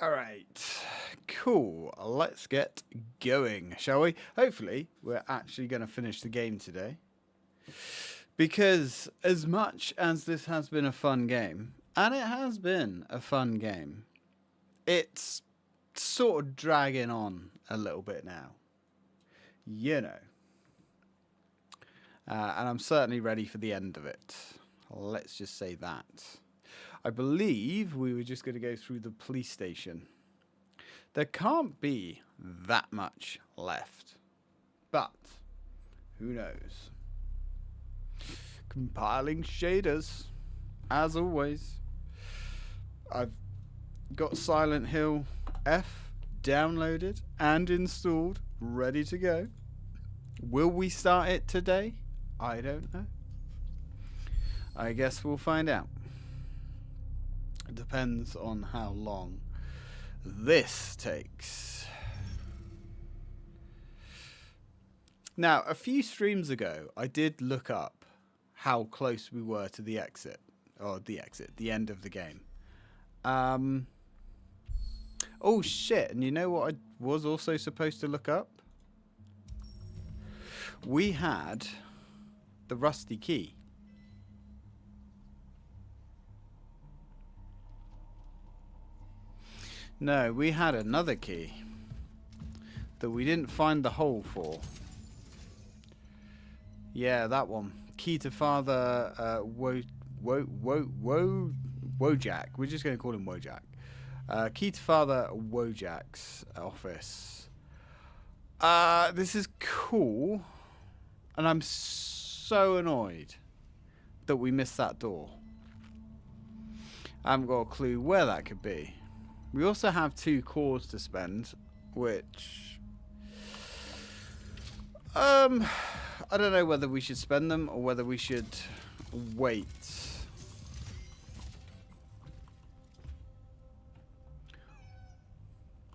All right, cool. Let's get going, shall we? Hopefully, we're actually going to finish the game today. Because as much as this has been a fun game, and it has been a fun game, it's sort of dragging on a little bit now. You know. And I'm certainly ready for the end of it. Let's just say that. I believe we were just going to go through the police station. There can't be that much left. But, who knows? Compiling shaders, as always. I've got Silent Hill F downloaded and installed, ready to go. Will we start it today? I don't know. I guess we'll find out. It depends on how long this takes. Now, a few streams ago, I did look up how close we were to the exit. Or the end of the game. Oh shit, and you know what I was also supposed to look up? We had the rusty key. No, we had another key that we didn't find the hole for. Yeah, that one. Key to Father Wojak. We're just going to call him Wojak. Key to Father Wojak's office. This is cool. And I'm so annoyed that we missed that door. I haven't got a clue where that could be. We also have 2 cores to spend, which I don't know whether we should spend them or whether we should wait.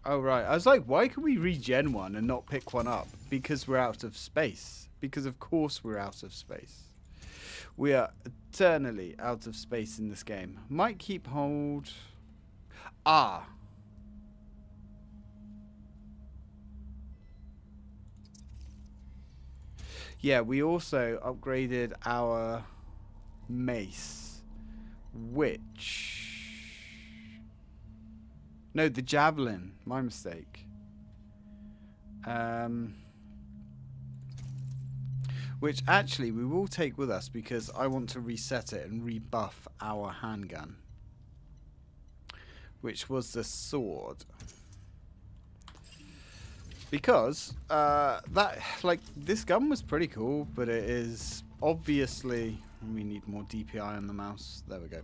Oh right, I was like, why can we regen one and not pick one up? Because we're out of space. Because of course we're out of space. We are eternally out of space in this game. Might keep hold. Ah. Yeah, we also upgraded our mace, which... No, the javelin. My mistake. Which actually we will take with us because I want to reset it and rebuff our handgun. Which was the sword. Because this gun was pretty cool, but it is obviously, we need more DPI on the mouse. There we go.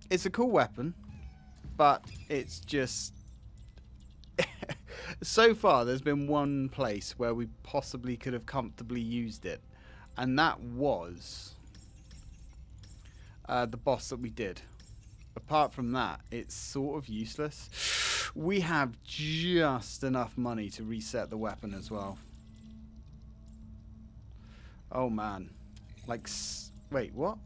It's a cool weapon, but it's just so far there's been one place where we possibly could have comfortably used it, and that was the boss that we did. Apart from that, it's sort of useless. We have just enough money to reset the weapon as well. Oh man. Like, wait, what?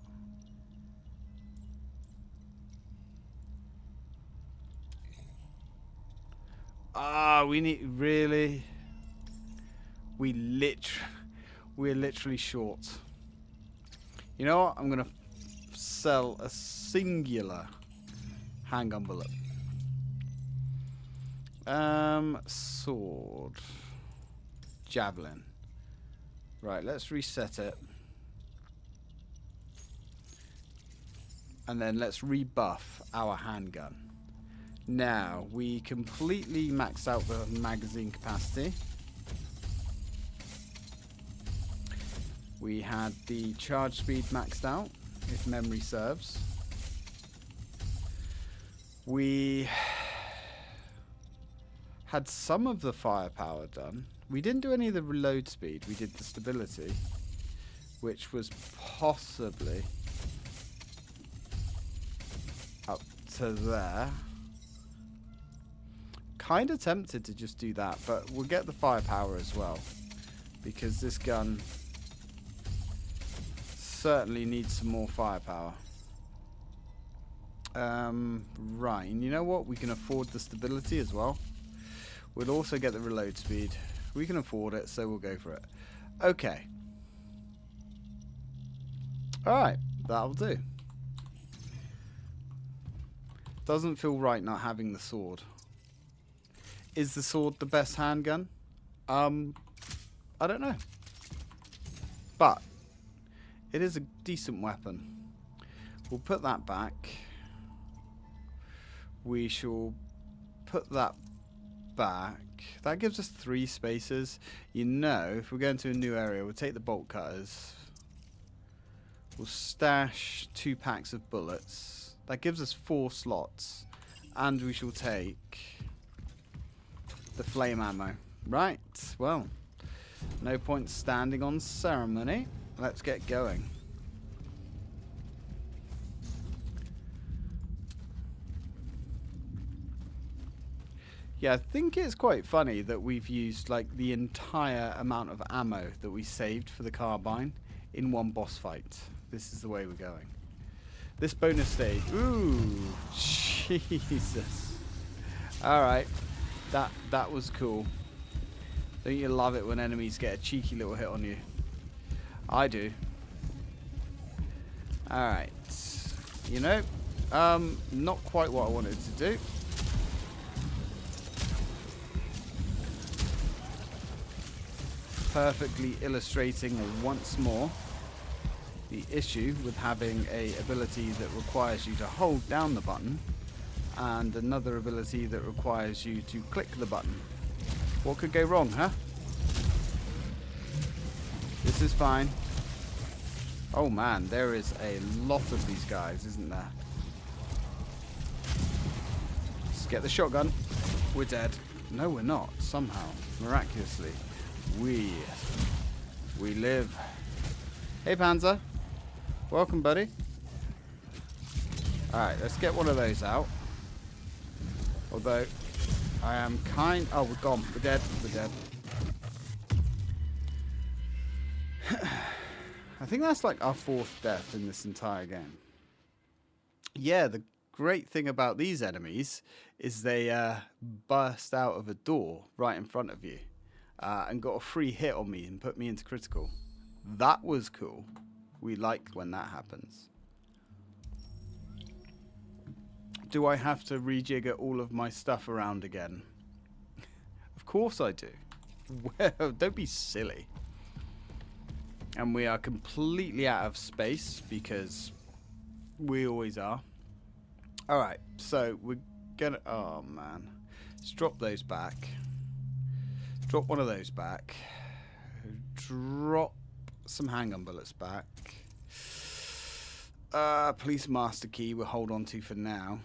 Ah, we need, really? We're literally short. You know what? I'm gonna sell a singular handgun bullet. Sword. Javelin. Right, let's reset it. And then let's rebuff our handgun. Now, we completely maxed out the magazine capacity. We had the charge speed maxed out, if memory serves. We had some of the firepower done. We didn't do any of the reload speed. We did the stability, which was possibly up to there. Kind of tempted to just do that, but we'll get the firepower as well, because this gun certainly needs some more firepower. Right, and you know what? We can afford the stability as well. We'll also get the reload speed. We can afford it, so we'll go for it. Okay. Alright, that'll do. Doesn't feel right not having the sword. Is the sword the best handgun? I don't know. But it is a decent weapon. We'll put that back. We shall put that back. That gives us 3 spaces. You know, if we're going to a new area, we'll take the bolt cutters. We'll stash 2 packs of bullets. That gives us 4 slots. And we shall take the flame ammo. Right, well, no point standing on ceremony. Let's get going. Yeah, I think it's quite funny that we've used like the entire amount of ammo that we saved for the carbine in one boss fight. This is the way we're going. This bonus stage. Ooh, Jesus. Alright, that was cool. Don't you love it when enemies get a cheeky little hit on you? I do. Alright. You know, not quite what I wanted to do. Perfectly illustrating once more the issue with having a ability that requires you to hold down the button and another ability that requires you to click the button. What could go wrong, huh? This is fine. Oh man, there is a lot of these guys, isn't there? Let's get the shotgun. We're dead. No, we're not. Somehow, miraculously, we live. Hey, Panzer. Welcome, buddy. Alright, let's get one of those out. Although, I am kind... Oh, we're gone. We're dead. We're dead. I think that's like our 4th death in this entire game. Yeah, the great thing about these enemies is they burst out of a door right in front of you. And got a free hit on me and put me into critical. That was cool. We like when that happens. Do I have to rejigger all of my stuff around again? Of course I do. Well, don't be silly. And we are completely out of space because we always are. Alright, so we're gonna... Oh, man. Let's drop those back. Drop one of those back. Drop some handgun bullets back. Police master key we'll hold on to for now.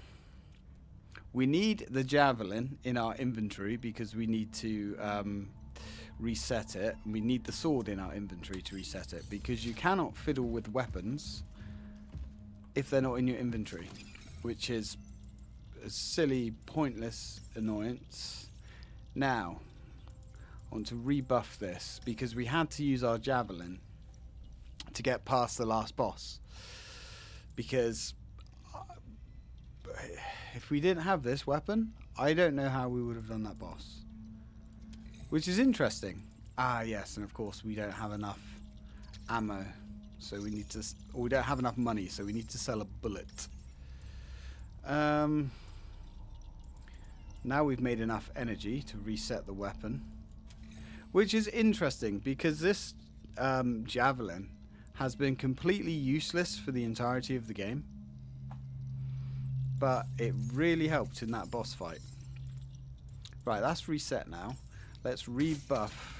We need the javelin in our inventory because we need to reset it. We need the sword in our inventory to reset it because you cannot fiddle with weapons if they're not in your inventory, which is a silly, pointless annoyance. Now, I want to rebuff this because we had to use our javelin to get past the last boss. Because if we didn't have this weapon, I don't know how we would have done that boss. Which is interesting. Ah, yes, and of course we don't have enough ammo. So we need to... Or we don't have enough money, so we need to sell a bullet. Now we've made enough energy to reset the weapon. Which is interesting because this javelin has been completely useless for the entirety of the game. But it really helped in that boss fight. Right, that's reset now. Let's rebuff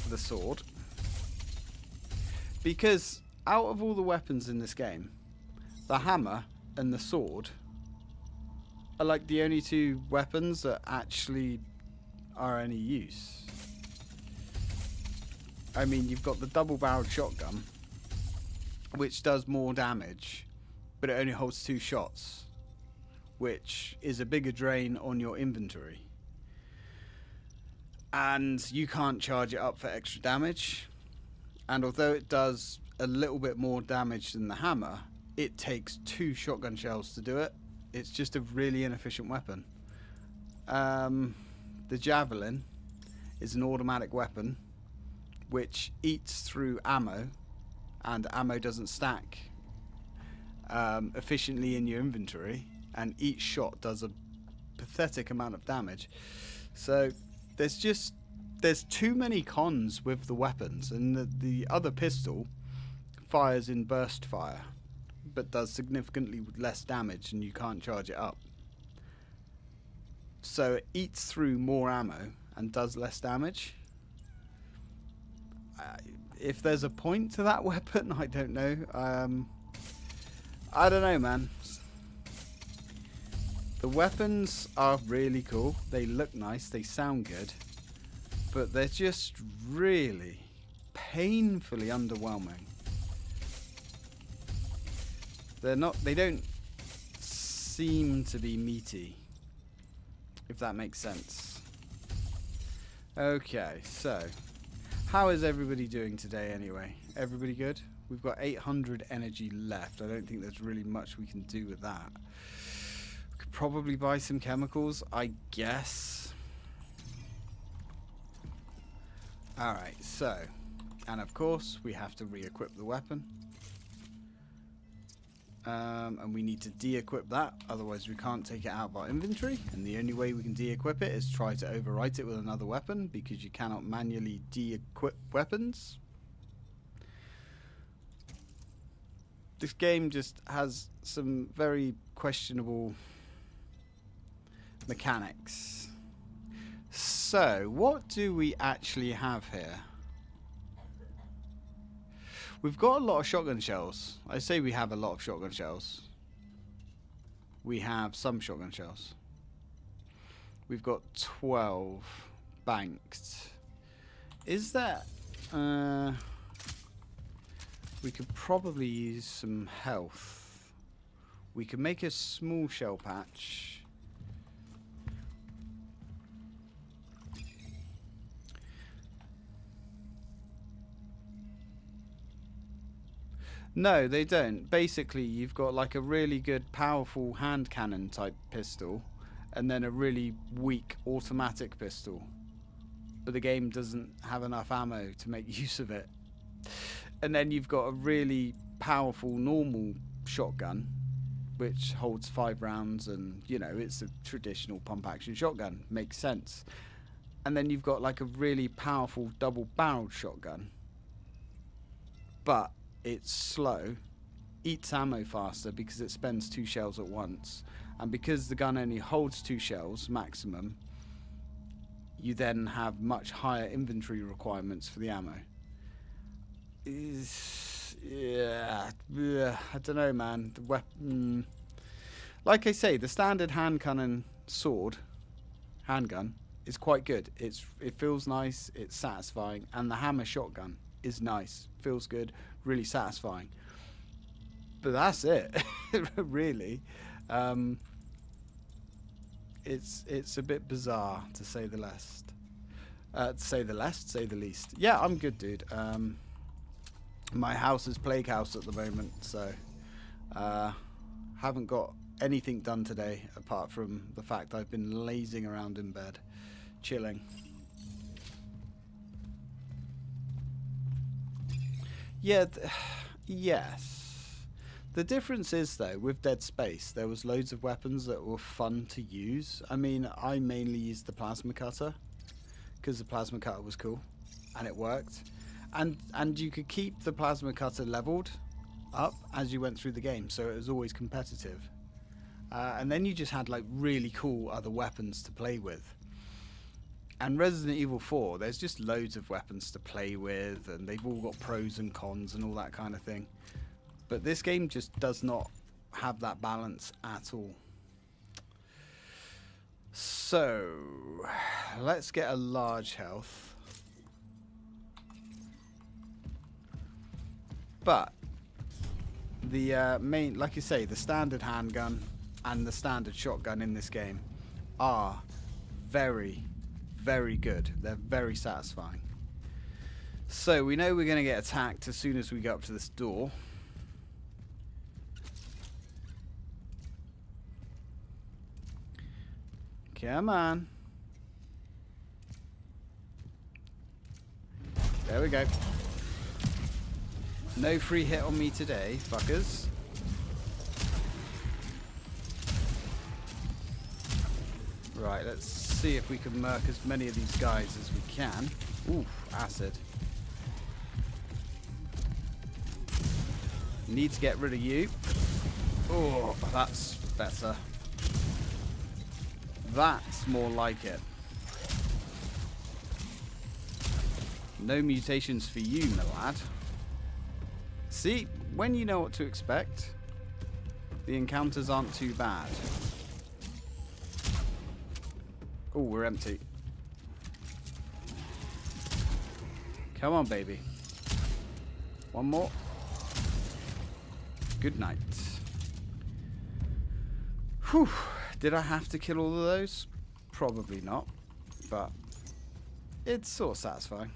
the sword. Because out of all the weapons in this game, the hammer and the sword are like the only 2 weapons that actually are any use. I mean, you've got the double-barreled shotgun, which does more damage, but it only holds 2 shots, which is a bigger drain on your inventory. And you can't charge it up for extra damage. And although it does a little bit more damage than the hammer, it takes 2 shotgun shells to do it. It's just a really inefficient weapon. The javelin is an automatic weapon which eats through ammo, and ammo doesn't stack efficiently in your inventory, and each shot does a pathetic amount of damage. So there's too many cons with the weapons, and the other pistol fires in burst fire but does significantly less damage and you can't charge it up. So it eats through more ammo and does less damage. If there's a point to that weapon, I don't know. I don't know, man. The weapons are really cool. They look nice. They sound good. But they're just really painfully underwhelming. They don't seem to be meaty, if that makes sense. Okay, so how is everybody doing today anyway? Everybody good? We've got 800 energy left. I don't think there's really much we can do with that. We could probably buy some chemicals, I guess. Alright, so, and of course we have to re-equip the weapon. And we need to de-equip that, otherwise we can't take it out of our inventory, and the only way we can de-equip it is try to overwrite it with another weapon, because you cannot manually de-equip weapons. This game just has some very questionable mechanics. So, what do we actually have here? We've got a lot of shotgun shells. I say we have a lot of shotgun shells. We have some shotgun shells. We've got 12 banked. Is that... we could probably use some health. We could make a small shell patch. No, they don't. Basically, you've got like a really good, powerful hand cannon type pistol, and then a really weak automatic pistol. But the game doesn't have enough ammo to make use of it. And then you've got a really powerful normal shotgun, which holds 5 rounds, and you know, it's a traditional pump action shotgun. Makes sense. And then you've got like a really powerful double barreled shotgun, but it's slow, eats ammo faster because it spends 2 shells at once, and because the gun only holds 2 shells maximum, you then have much higher inventory requirements for the ammo. Yeah, I don't know, man. The weapon, like I say, the standard hand cannon handgun is quite good. It feels nice, it's satisfying, and the hammer shotgun is nice, feels good, really satisfying. But that's it. Really. It's a bit bizarre, to say the least. Say the least. Yeah, I'm good, dude. My house is plague house at the moment, so haven't got anything done today apart from the fact I've been lazing around in bed, chilling. Yeah, yes. The difference is, though, with Dead Space, there was loads of weapons that were fun to use. I mean, I mainly used the plasma cutter because the plasma cutter was cool and it worked. And you could keep the plasma cutter leveled up as you went through the game, so it was always competitive. And then you just had like really cool other weapons to play with. And Resident Evil 4, there's just loads of weapons to play with, and they've all got pros and cons and all that kind of thing. But this game just does not have that balance at all. So, let's get a large health. But the main, like you say, the standard handgun and the standard shotgun in this game are very good. They're very satisfying. So we know we're going to get attacked as soon as we go up to this door. Come on. There we go. No free hit on me today, fuckers. Right, let's see if we can murk as many of these guys as we can. Ooh, acid. Need to get rid of you. Oh, that's better. That's more like it. No mutations for you, my lad. See, when you know what to expect, the encounters aren't too bad. Oh, we're empty. Come on, baby. One more. Good night. Whew. Did I have to kill all of those? Probably not. But it's sort of satisfying.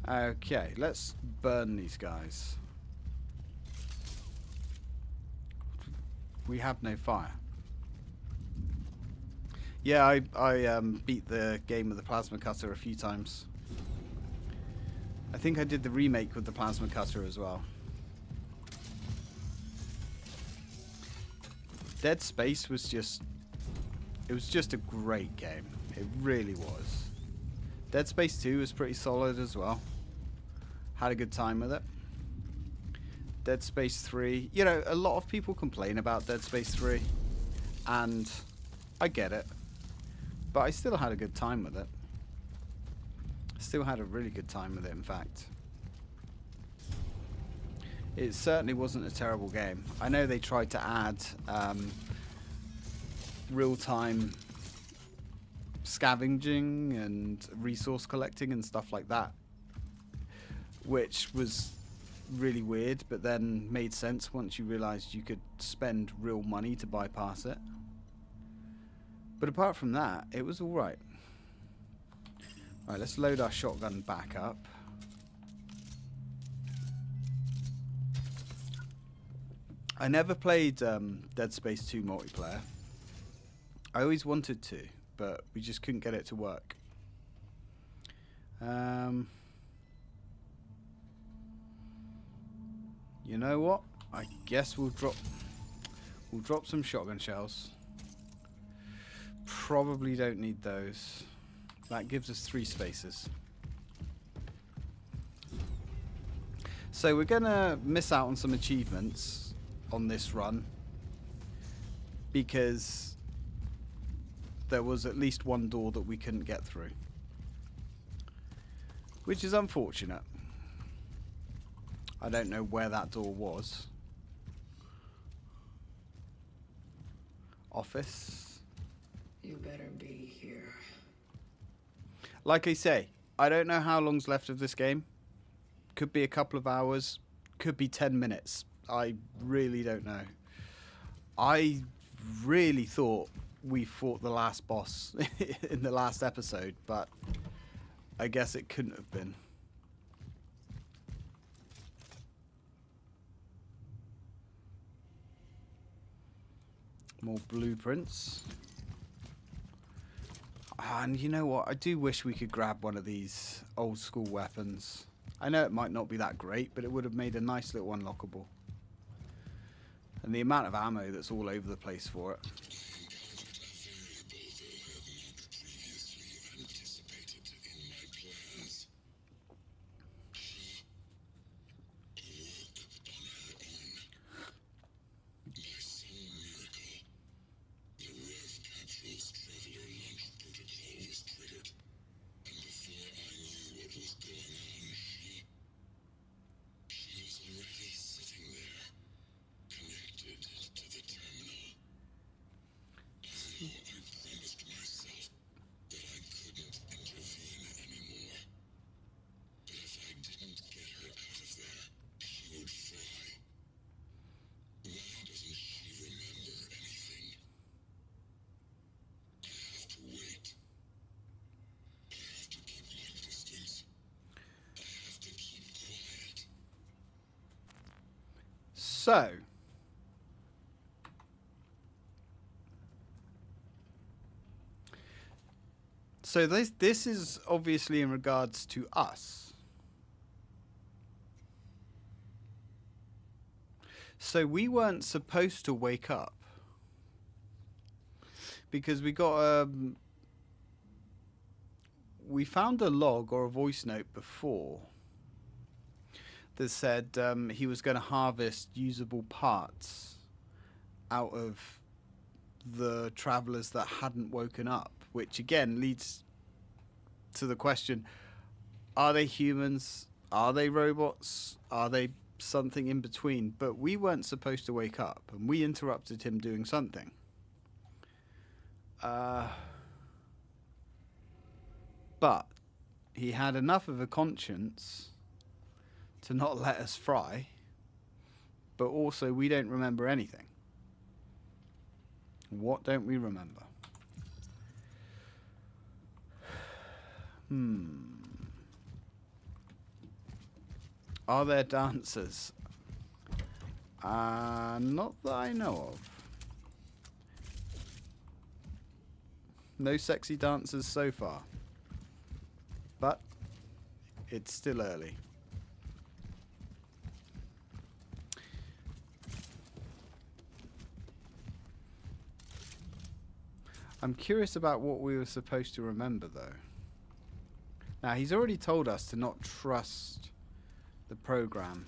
Okay, let's burn these guys. We have no fire. Yeah, I beat the game with the plasma cutter a few times. I think I did the remake with the plasma cutter as well. Dead Space was just... It was just a great game. It really was. Dead Space 2 was pretty solid as well. Had a good time with it. Dead Space 3... You know, a lot of people complain about Dead Space 3. And I get it. But I still had a good time with it. Still had a really good time with it, in fact. It certainly wasn't a terrible game. I know they tried to add real-time scavenging and resource collecting and stuff like that, which was really weird, but then made sense once you realized you could spend real money to bypass it. But apart from that, it was alright. Alright, let's load our shotgun back up. I never played Dead Space 2 multiplayer. I always wanted to, but we just couldn't get it to work. You know what? I guess we'll drop some shotgun shells. Probably don't need those. That gives us 3 spaces. So we're gonna miss out on some achievements on this run because there was at least one door that we couldn't get through, which is unfortunate. I don't know where that door was. Office. You better be here. Like I say, I don't know how long's left of this game. Could be a couple of hours, could be 10 minutes. I really don't know. I really thought we fought the last boss in the last episode, but I guess it couldn't have been. More blueprints. And you know what? I do wish we could grab one of these old school weapons. I know it might not be that great, but it would have made a nice little unlockable. And the amount of ammo that's all over the place for it. So, So this is obviously in regards to us. So we weren't supposed to wake up because we got we found a log or a voice note before that said he was going to harvest usable parts out of the travelers that hadn't woken up, which again leads to the question, are they humans? Are they robots? Are they something in between? But we weren't supposed to wake up, and we interrupted him doing something. But he had enough of a conscience to not let us fry, but also we don't remember anything. What don't we remember? Are there dancers? Not that I know of. No sexy dancers so far. But it's still early. I'm curious about what we were supposed to remember, though. Now, he's already told us to not trust the program.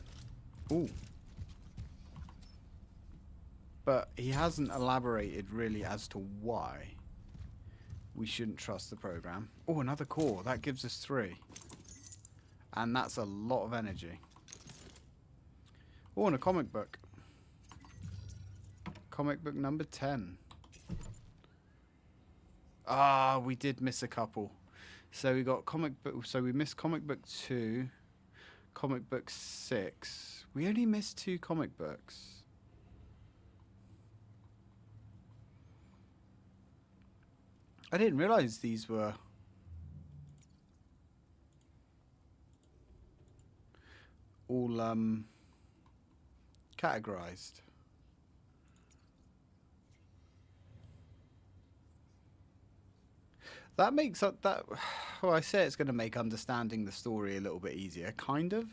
Ooh. But he hasn't elaborated really as to why we shouldn't trust the program. Oh, another core. That gives us 3. And that's a lot of energy. Oh, and a comic book. Comic book number 10. Ah, we did miss a couple. So we got comic book. So we missed comic book 2, comic book 6. We only missed 2 comic books. I didn't realize these were all categorized. That makes up that. Well, I say it's going to make understanding the story a little bit easier, kind of,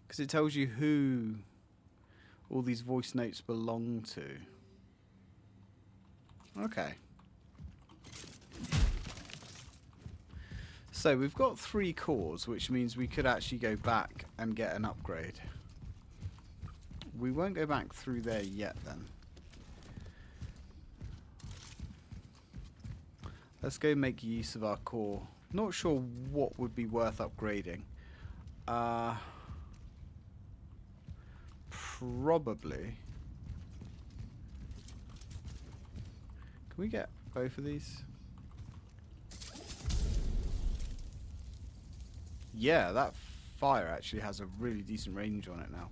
because it tells you who all these voice notes belong to. Okay. So we've got 3 cores, which means we could actually go back and get an upgrade. We won't go back through there yet, then. Let's go make use of our core. Not sure what would be worth upgrading. Probably. Can we get both of these? Yeah, that fire actually has a really decent range on it now.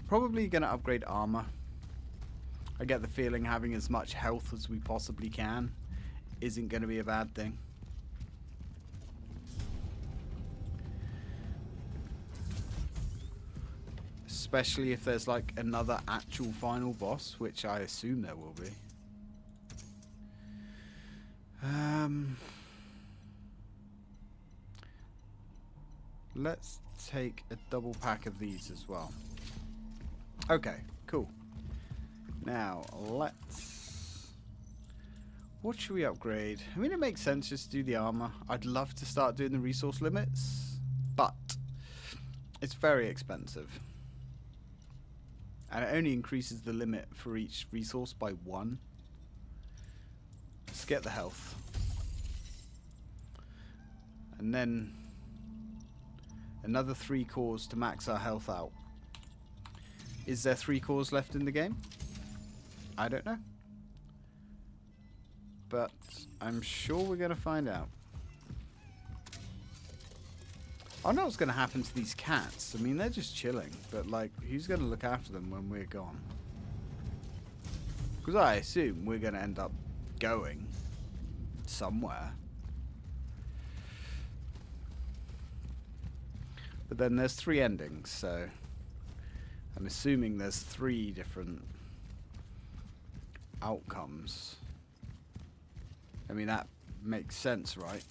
Probably going to upgrade armor. I get the feeling having as much health as we possibly can isn't going to be a bad thing. Especially if there's like another actual final boss, which I assume there will be. Let's take a double pack of these as well. Okay, cool. Now, let's... What should we upgrade? I mean, it makes sense just to do the armor. I'd love to start doing the resource limits, but it's very expensive. And it only increases the limit for each resource by 1. Let's get the health. And then another 3 cores to max our health out. Is there 3 cores left in the game? I don't know. But I'm sure we're going to find out. I don't know what's going to happen to these cats. I mean, they're just chilling. But, like, who's going to look after them when we're gone? Because I assume we're going to end up going somewhere. But then there's 3 endings, so I'm assuming there's 3 different outcomes. I mean, that makes sense, right?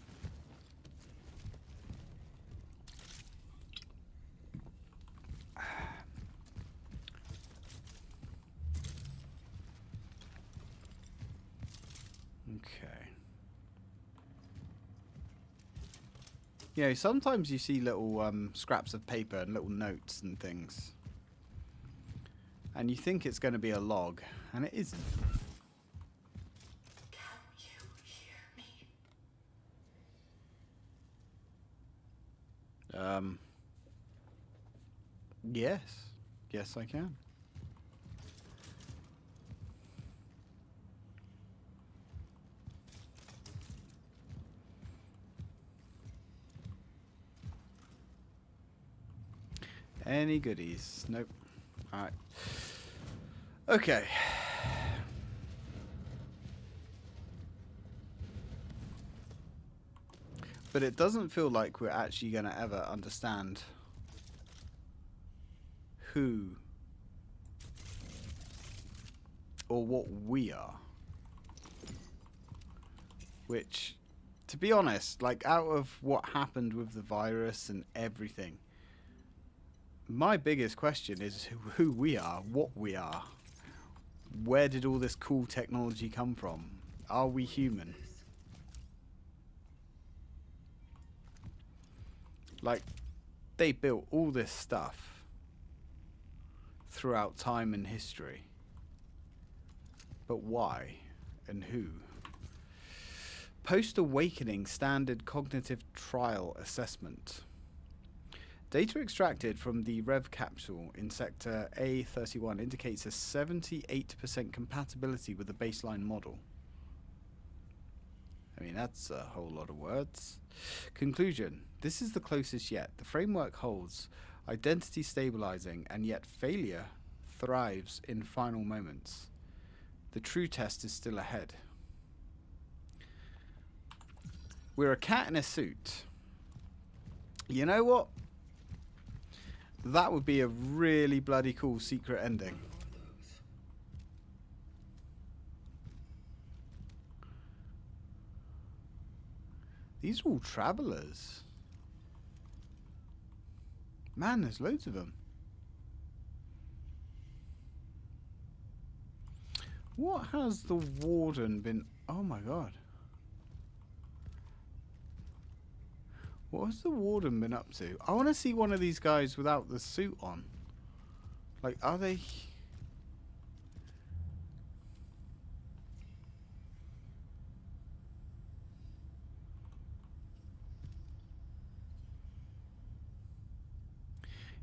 Okay. You know, sometimes you see little scraps of paper and little notes and things. And you think it's going to be a log, and it isn't. Can you hear me? Yes. Yes, I can. Any goodies? Nope. Alright. Okay. But it doesn't feel like we're actually going to ever understand who or what we are. Which, to be honest, like out of what happened with the virus and everything, my biggest question is who we are, what we are. Where did all this cool technology come from? Are we human? Like, they built all this stuff throughout time and history. But why and who? Post-awakening standard cognitive trial assessment. Data extracted from the Rev capsule in sector A31 indicates a 78% compatibility with the baseline model. I mean, that's a whole lot of words. Conclusion. This is the closest yet. The framework holds identity stabilizing, and yet failure thrives in final moments. The true test is still ahead. We're a cat in a suit. You know what? That would be a really bloody cool secret ending. These are all travelers. Man, there's loads of them. What has the warden been... Oh my god. What has the warden been up to? I want to see one of these guys without the suit on. Like, are they...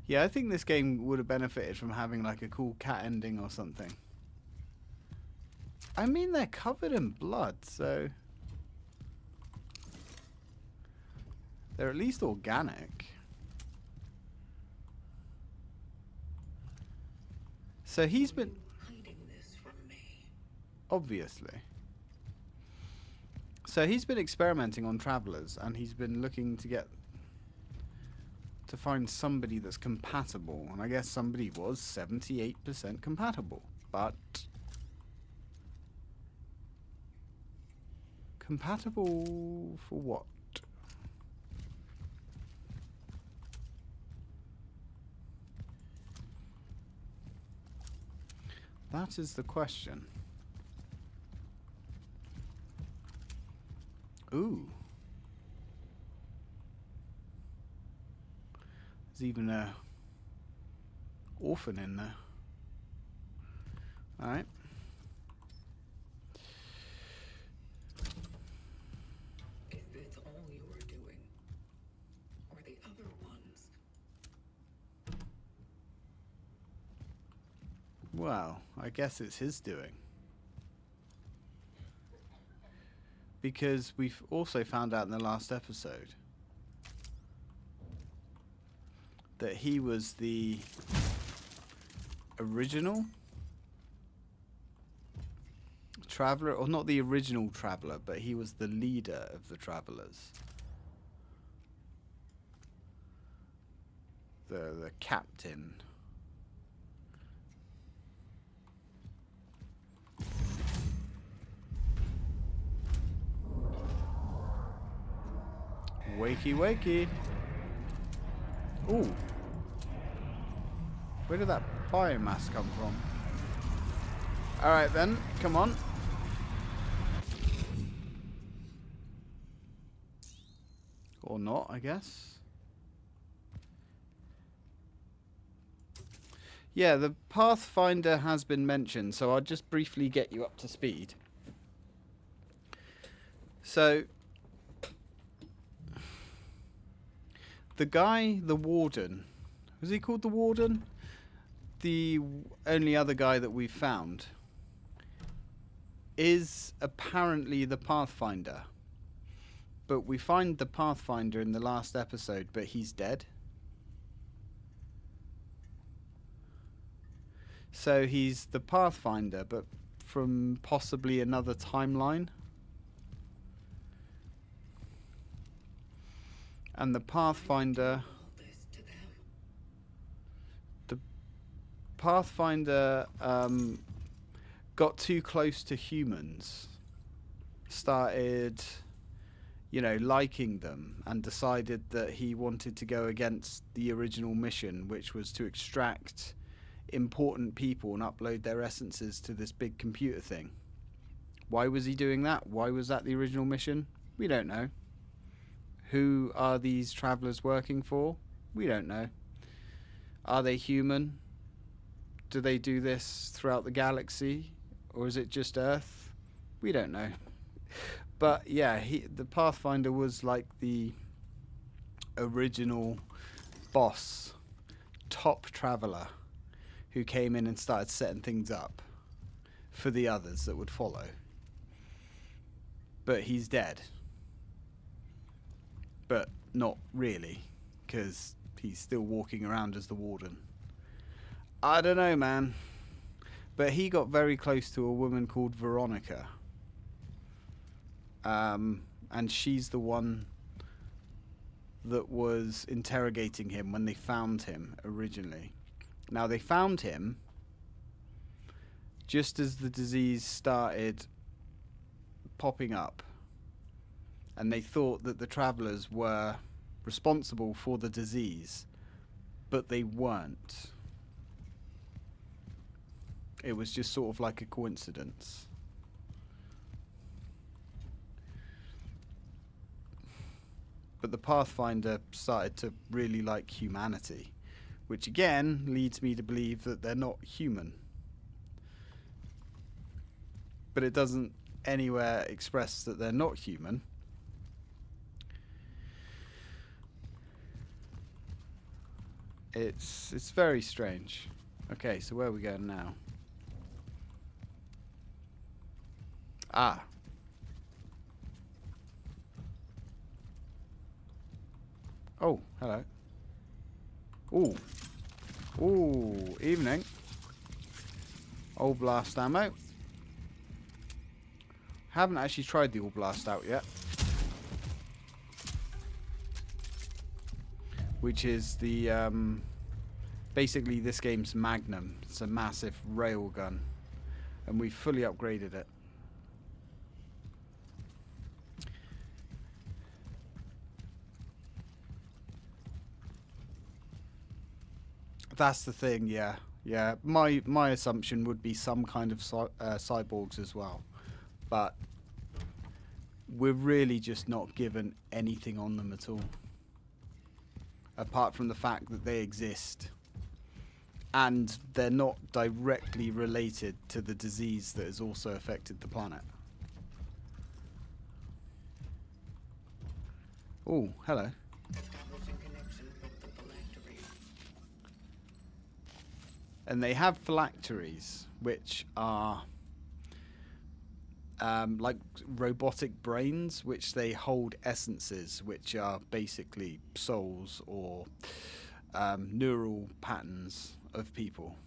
Yeah, I think this game would have benefited from having like a cool cat ending or something. I mean, they're covered in blood, so... They're at least organic. So he's been... Hiding this from me. Obviously. So he's been experimenting on travelers, and he's been looking to get... to find somebody that's compatible. And I guess somebody was 78% compatible. But... compatible for what? That is the question. Ooh. There's even a orphan in there. Alright. Is this all you were doing? Or the other ones? Well, I guess it's his doing. Because we've also found out in the last episode that he was the original traveler, or not the original traveler, but he was the leader of the travelers. The captain. Wakey, wakey. Ooh. Where did that biomass come from? Alright then, come on. Or not, I guess. Yeah, the Pathfinder has been mentioned, so I'll just briefly get you up to speed. So, the guy, the Warden, was he called the Warden? The only other guy that we've found is apparently the Pathfinder. But we find the Pathfinder in the last episode, but he's dead. So he's the Pathfinder, but from possibly another timeline. And the Pathfinder... The Pathfinder got too close to humans. Started, you know, liking them, and decided that he wanted to go against the original mission, which was to extract important people and upload their essences to this big computer thing. Why was he doing that? Why was that the original mission? We don't know. Who are these travelers working for? We don't know. Are they human? Do they do this throughout the galaxy? Or is it just Earth? We don't know. But yeah, the Pathfinder was like the original boss, top traveler, who came in and started setting things up for the others that would follow. But he's dead. But not really, because he's still walking around as the Warden. I don't know, man. But he got very close to a woman called Veronica. And she's the one that was interrogating him when they found him originally. Now, they found him just as the disease started popping up. And they thought that the travelers were responsible for the disease, but they weren't. It was just sort of like a coincidence. But the Pathfinder started to really like humanity, which again leads me to believe that they're not human. But it doesn't anywhere express that they're not human. It's very strange. Okay, so where are we going now? Ah. Oh, hello. Ooh. Ooh, evening. Old blast ammo. Haven't actually tried the old blast out yet. Which is the, basically this game's Magnum. It's a massive railgun. And we fully upgraded it. That's the thing, yeah. Yeah, my assumption would be some kind of cyborgs as well. But we're really just not given anything on them at all. Apart from the fact that they exist. And they're not directly related to the disease that has also affected the planet. Oh, hello. And they have phylacteries, which are like robotic brains, which they hold essences, which are basically souls or neural patterns of people.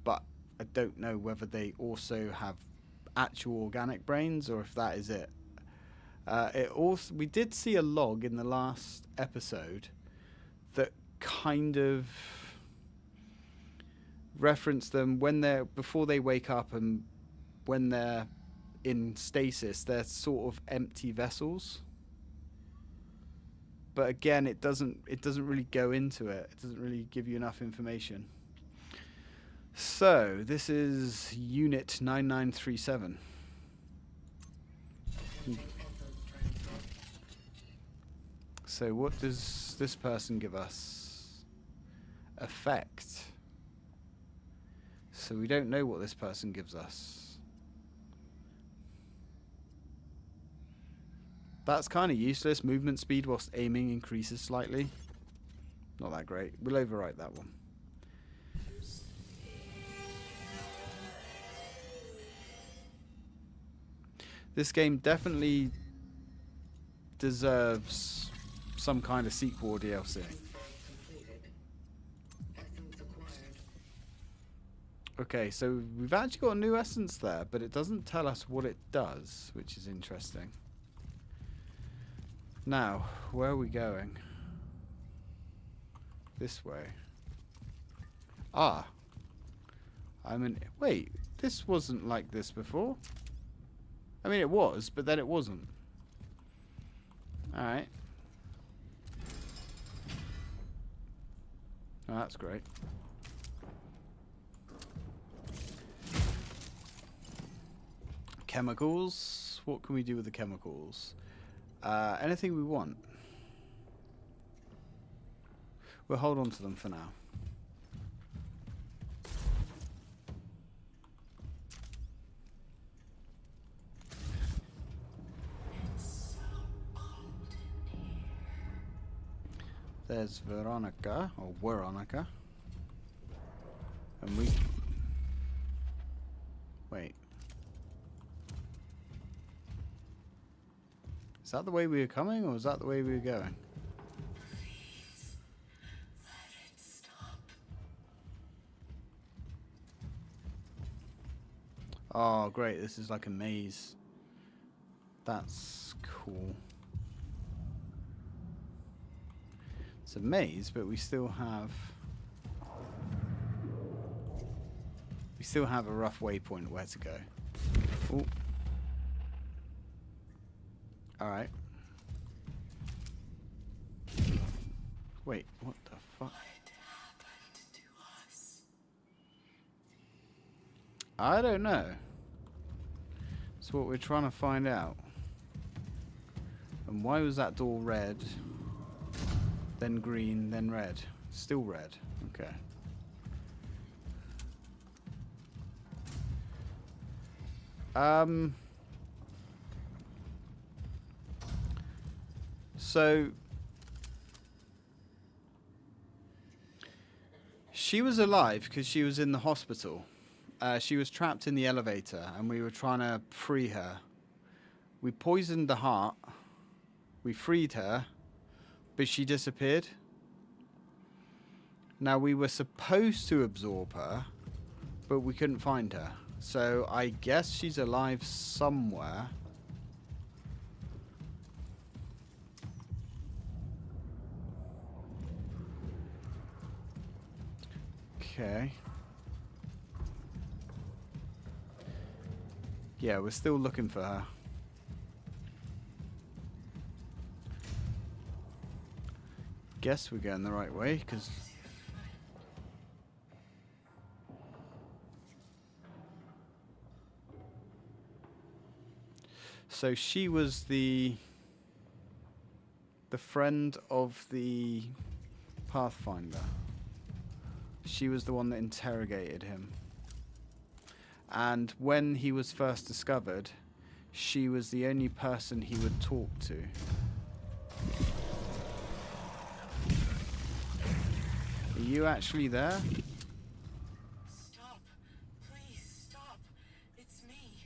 But I don't know whether they also have actual organic brains or if that is it. We did see a log in the last episode that kind of reference them when before they wake up and when they're in stasis. They're sort of empty vessels. but again, it doesn't really go into it. It doesn't really give you enough information. So this is Unit 9937. So what does this person give us? Effect. So we don't know what this person gives us. That's kind of useless. Movement speed whilst aiming increases slightly. Not that great. We'll overwrite that one. This game definitely deserves some kind of sequel or DLC. Okay, so we've actually got a new essence there, but it doesn't tell us what it does, which is interesting. Now, where are we going? This way. Ah. Wait, this wasn't like this before. I mean, it was, but then it wasn't. Alright. Oh, that's great. Chemicals. What can we do with the chemicals? Anything we want. We'll hold on to them for now. There's Veronica, or Veronica. And we... Wait. Is that the way we were coming, or is that the way we were going? Please, let it stop. Oh, great. This is like a maze. That's cool. It's a maze, but we still have a rough waypoint where to go. Ooh. All right. Wait, what the fuck? What happened to us? I don't know. That's what we're trying to find out. And why was that door red? Then green, then red. Still red. Okay. So she was alive because she was in the hospital. She was trapped in the elevator and we were trying to free her. We poisoned the heart. We freed her, but she disappeared. Now we were supposed to absorb her, but we couldn't find her. So I guess she's alive somewhere. Okay. Yeah, we're still looking for her. Guess we're going the right way, because... So she was the friend of the Pathfinder. She was the one that interrogated him. And when he was first discovered, she was the only person he would talk to. Are you actually there? Stop. Please stop. It's me.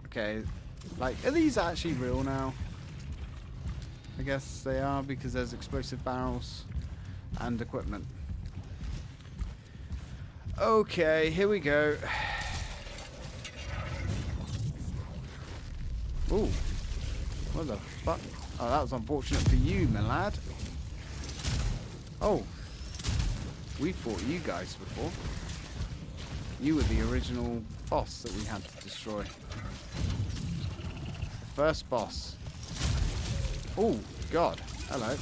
Okay. Like, are these actually real now? I guess they are, because there's explosive barrels and equipment. Okay, here we go. Ooh. What the fuck? Oh, that was unfortunate for you, my lad. Oh. We fought you guys before. You were the original boss that we had to destroy. First boss. Oh, God. Hello.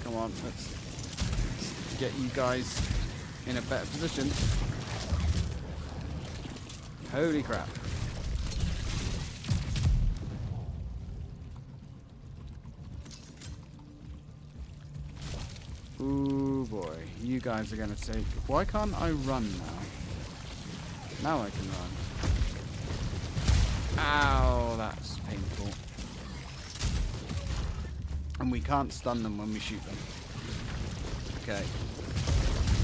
Come on, let's get you guys in a better position. Holy crap. Ooh boy, you guys are gonna take... Why can't I run now? Now I can run. Ow, that's painful. And we can't stun them when we shoot them. Okay.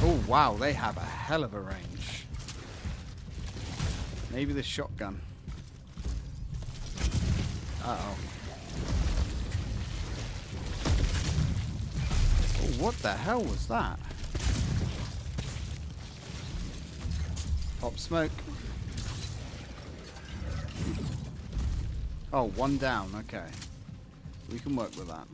Oh wow, they have a hell of a range. Maybe the shotgun. Uh-oh. Oh, what the hell was that? Pop smoke. Oh, one down. Okay. We can work with that.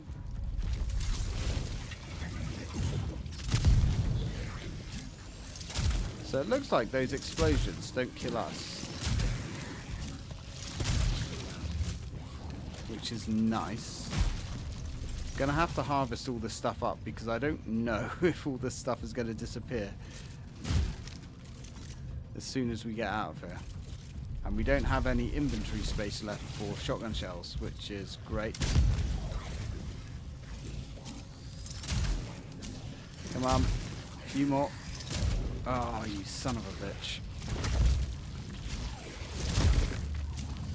So it looks like those explosions don't kill us. Which is nice. Gonna have to harvest all this stuff up because I don't know if all this stuff is gonna disappear as soon as we get out of here. And we don't have any inventory space left for shotgun shells, which is great. Come on, a few more. Oh, you son of a bitch.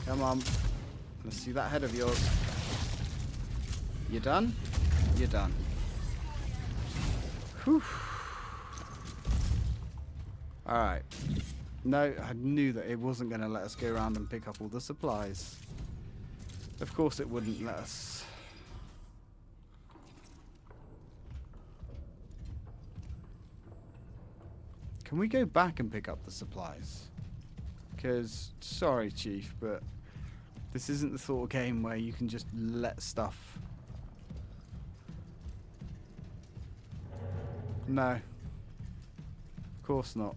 Come on. Let's see that head of yours. You done? You're done. Whew. Alright. No, I knew that it wasn't going to let us go around and pick up all the supplies. Of course it wouldn't let us. Can we go back and pick up the supplies? Because, sorry Chief, but this isn't the sort of game where you can just let stuff... No. Of course not.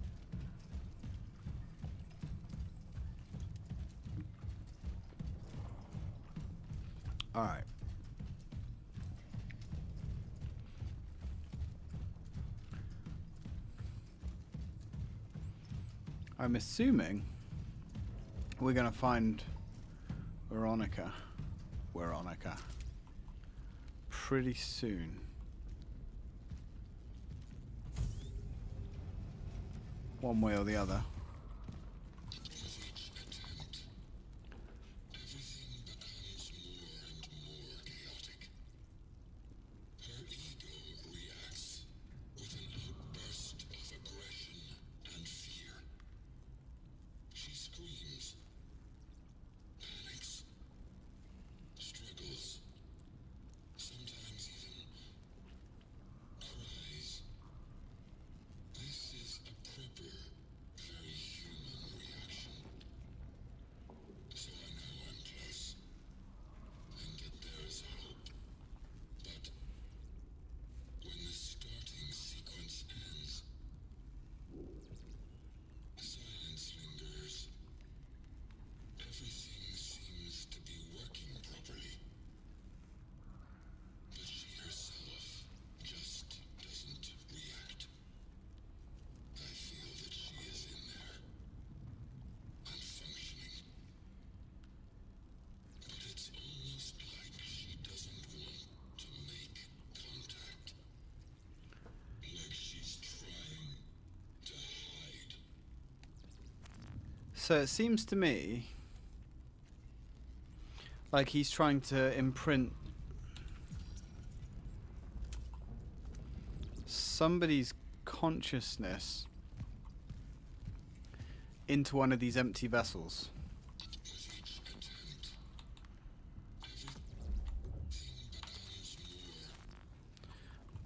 Alright. I'm assuming we're going to find Veronica pretty soon. One way or the other. So it seems to me like he's trying to imprint somebody's consciousness into one of these empty vessels.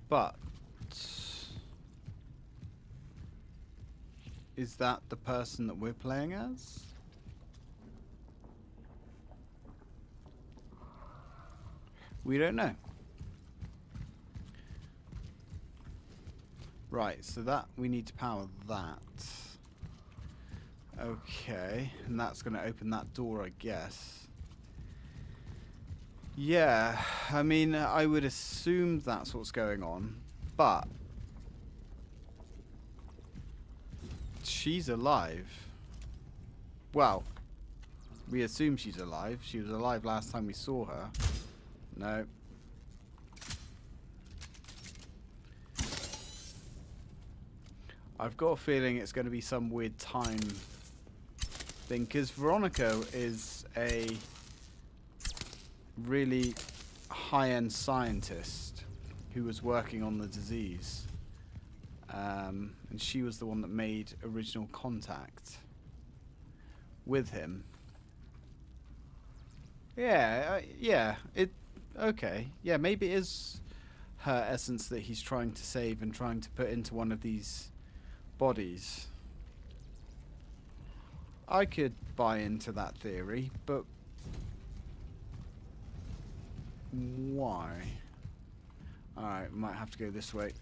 But is that the person that we're playing as? We don't know. Right, so that we need to power that. Okay, and that's going to open that door, I guess. Yeah, I mean, I would assume that's what's going on, but she's alive. Well, we assume she's alive. She was alive last time we saw her. No. I've got a feeling it's going to be some weird time thing, because Veronica is a really high-end scientist who was working on the disease. And she was the one that made original contact with him. Yeah, yeah, okay. Yeah, maybe it is her essence that he's trying to save and trying to put into one of these bodies. I could buy into that theory, but why? Alright, might have to go this way.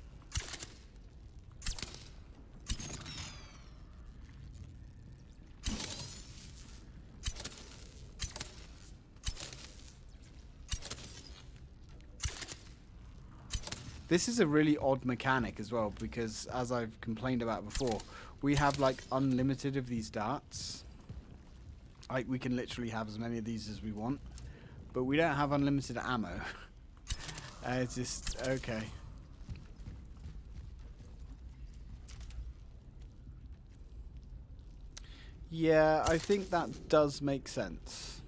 This is a really odd mechanic as well, because as I've complained about before, we have like unlimited of these darts. Like, we can literally have as many of these as we want, but we don't have unlimited ammo. It's just, okay. Yeah, I think that does make sense.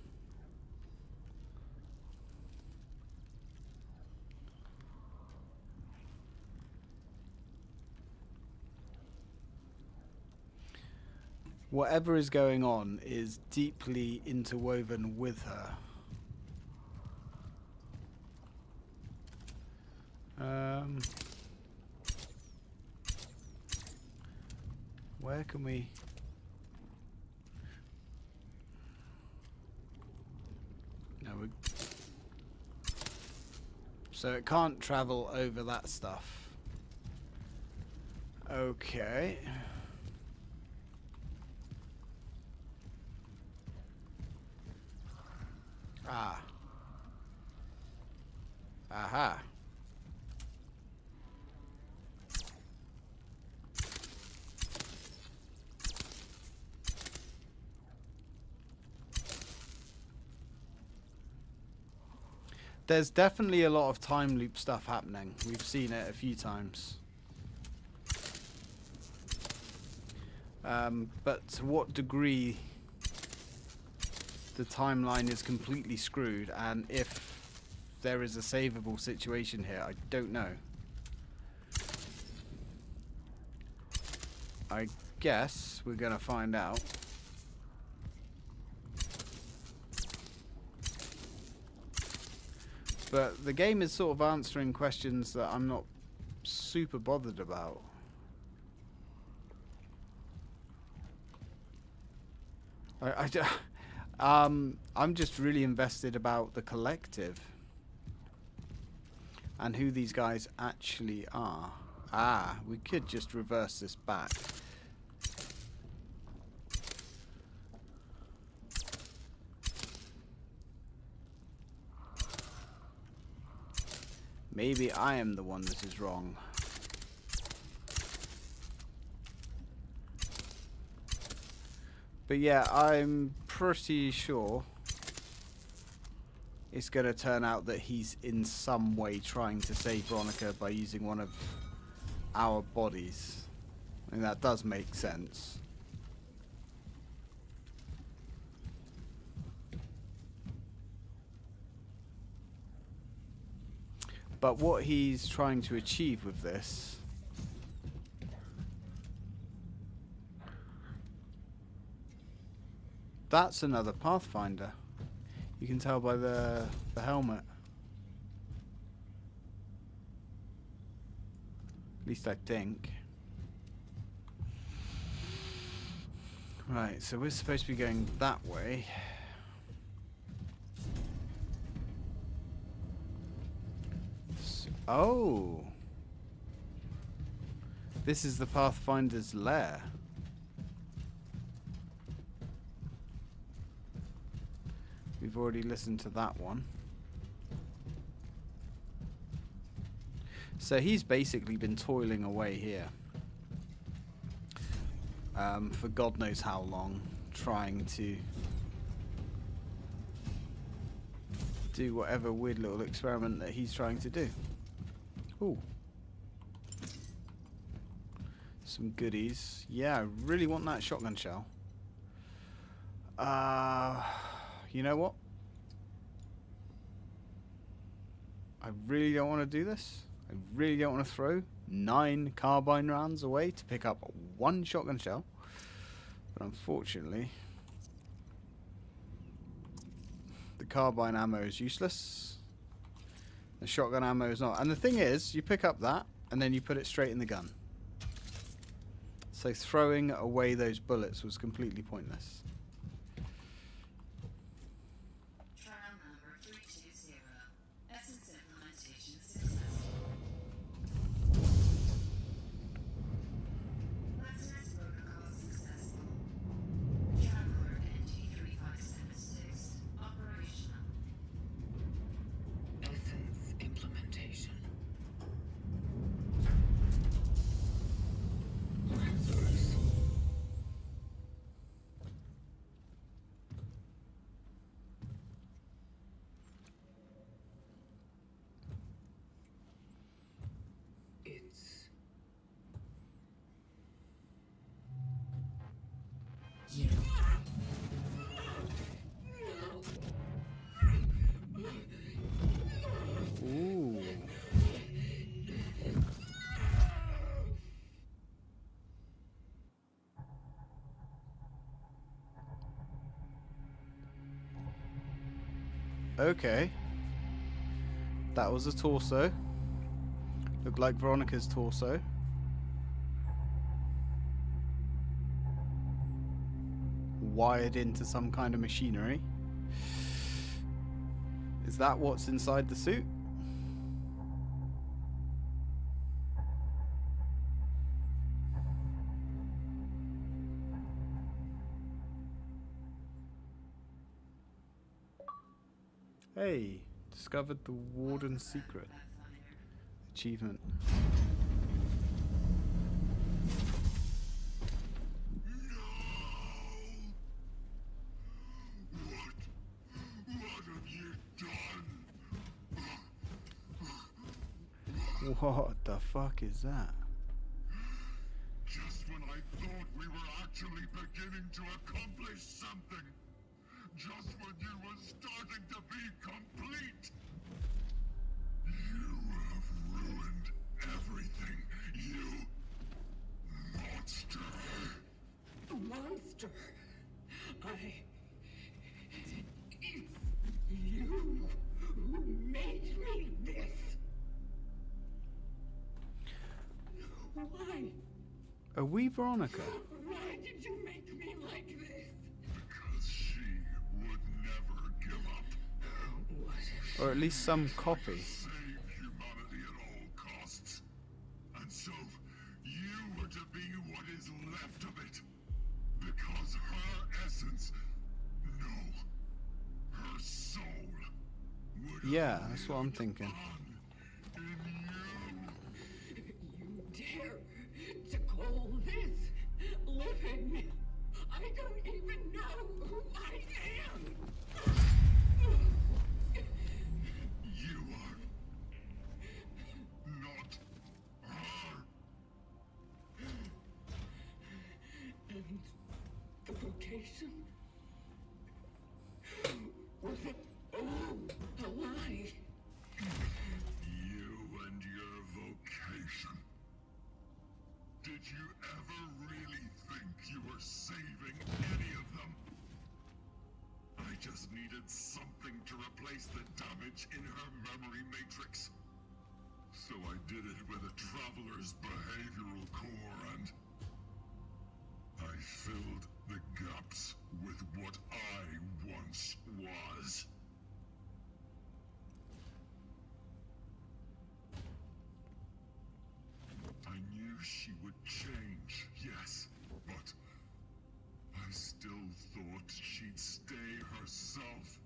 Whatever is going on is deeply interwoven with her. Where can we... No, we... So it can't travel over that stuff. Okay. Ah. Aha. There's definitely a lot of time loop stuff happening. We've seen it a few times. But to what degree the timeline is completely screwed, and if there is a savable situation here, I don't know. I guess we're gonna find out. But the game is sort of answering questions that I'm not super bothered about. I'm just really invested about the collective and who these guys actually are. Ah, we could just reverse this back. Maybe I am the one that is wrong. But yeah, I'm pretty sure it's going to turn out that he's in some way trying to save Veronica by using one of our bodies. And that does make sense. But what he's trying to achieve with this that's another Pathfinder. You can tell by the helmet. At least I think. Right, so we're supposed to be going that way. Oh! This is the Pathfinder's lair. We've already listened to that one. So he's basically been toiling away here. For God knows how long, trying to do whatever weird little experiment that he's trying to do. Ooh. Some goodies. Yeah, I really want that shotgun shell. You know what? I really don't want to do this. I really don't want to throw 9 carbine rounds away to pick up 1 shotgun shell. But unfortunately, the carbine ammo is useless. The shotgun ammo is not. And the thing is, you pick up that and then you put it straight in the gun. So throwing away those bullets was completely pointless. Trial number 320. Essence implementation successful. License protocol successful. Traveler NT-3576 operational. Essence implementation. Sensors. It's you. Ooh. Okay. That was a torso. Looked like Veronica's torso. Wired into some kind of machinery. Is that what's inside the suit? Hey, discovered the Warden's secret. Achievement. What have you done? What the fuck is that? Just when I thought we were actually beginning to accomplish something. Just when you were starting to be complete. You have ruined everything, you monster. Monster. It's you who made me this. Why? Are we Veronica? Why did you make me like this? Because she would never give up. What? Or at least some copy. Save humanity at all costs. And so, you were to be what is left of it. Because her essence, no, her soul, would Yeah, have that's what I'm lived thinking. on in you. You dare to call this living? I don't even know who I am. You are not her. And the vocation? Was it all a lie? You and your vocation. Did you ever really think you were saving any of them? I just needed something to replace the damage in her memory matrix. So I did it with a traveler's behavioral core and I filled the gaps with what I once was. I knew she would change, yes, but I still thought she'd stay herself.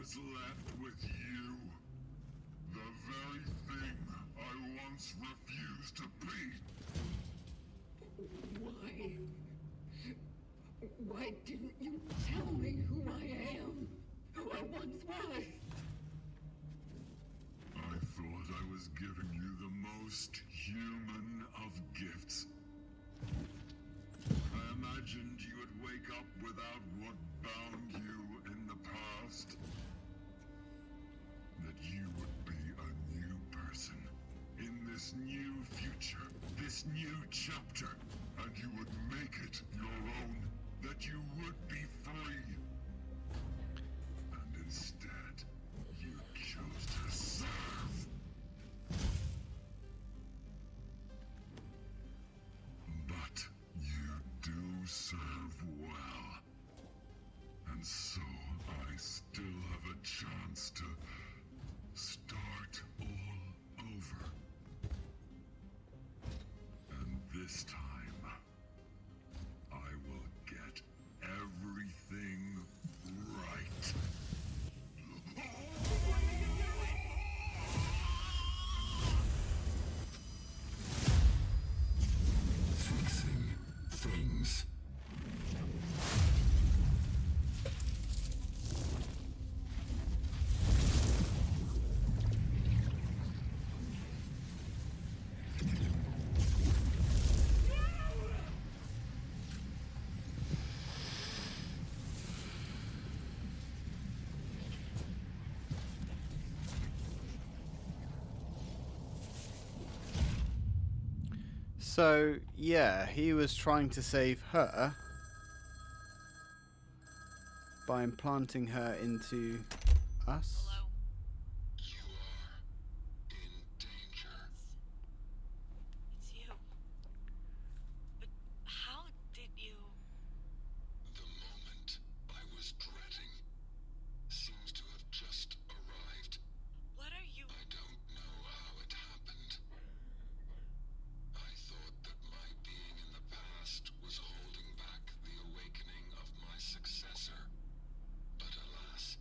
was left with you. The very thing I once refused to be. Why? Why didn't you tell me who I am? Who I once was? I thought I was giving you the most human of gifts. I imagined you would wake up without what bound you in the past. That you would be a new person in this new future, this new chapter, and you would make it your own, that you would be free. And instead, you chose to serve. But you do serve well. And so I still have a chance to start all over. And this time, I will get everything right. Fixing things. So, yeah, he was trying to save her by implanting her into us. Hello? You are in danger. It's you. But how did you... The moment I was dreading seems to have just arrived. What are you... I don't know how it happened. I thought that my being in the past was holding back the awakening of my successor. But alas,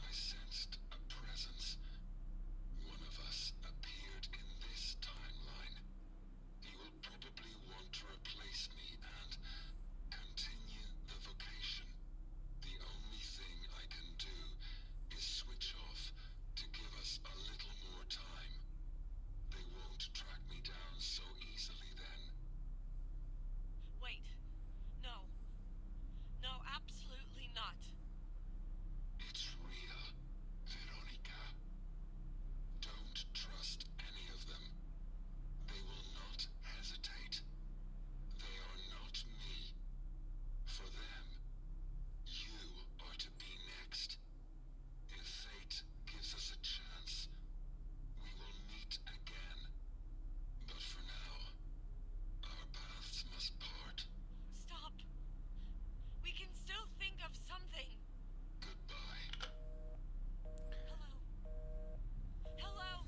I sensed a presence. One of us appeared in this timeline. He will probably want to replace me and continue the vocation. The only thing I can do is switch off to give us a little more time. They won't track me down so easily then. Wait. No. No, absolutely not. It's real, Veronica. Don't trust any of them. They will not hesitate. They are not me. For them, you are to be next. If fate gives us a chance, we will meet again. But for now, our paths must part. Stop. We can still think of something. Goodbye. Hello? Hello?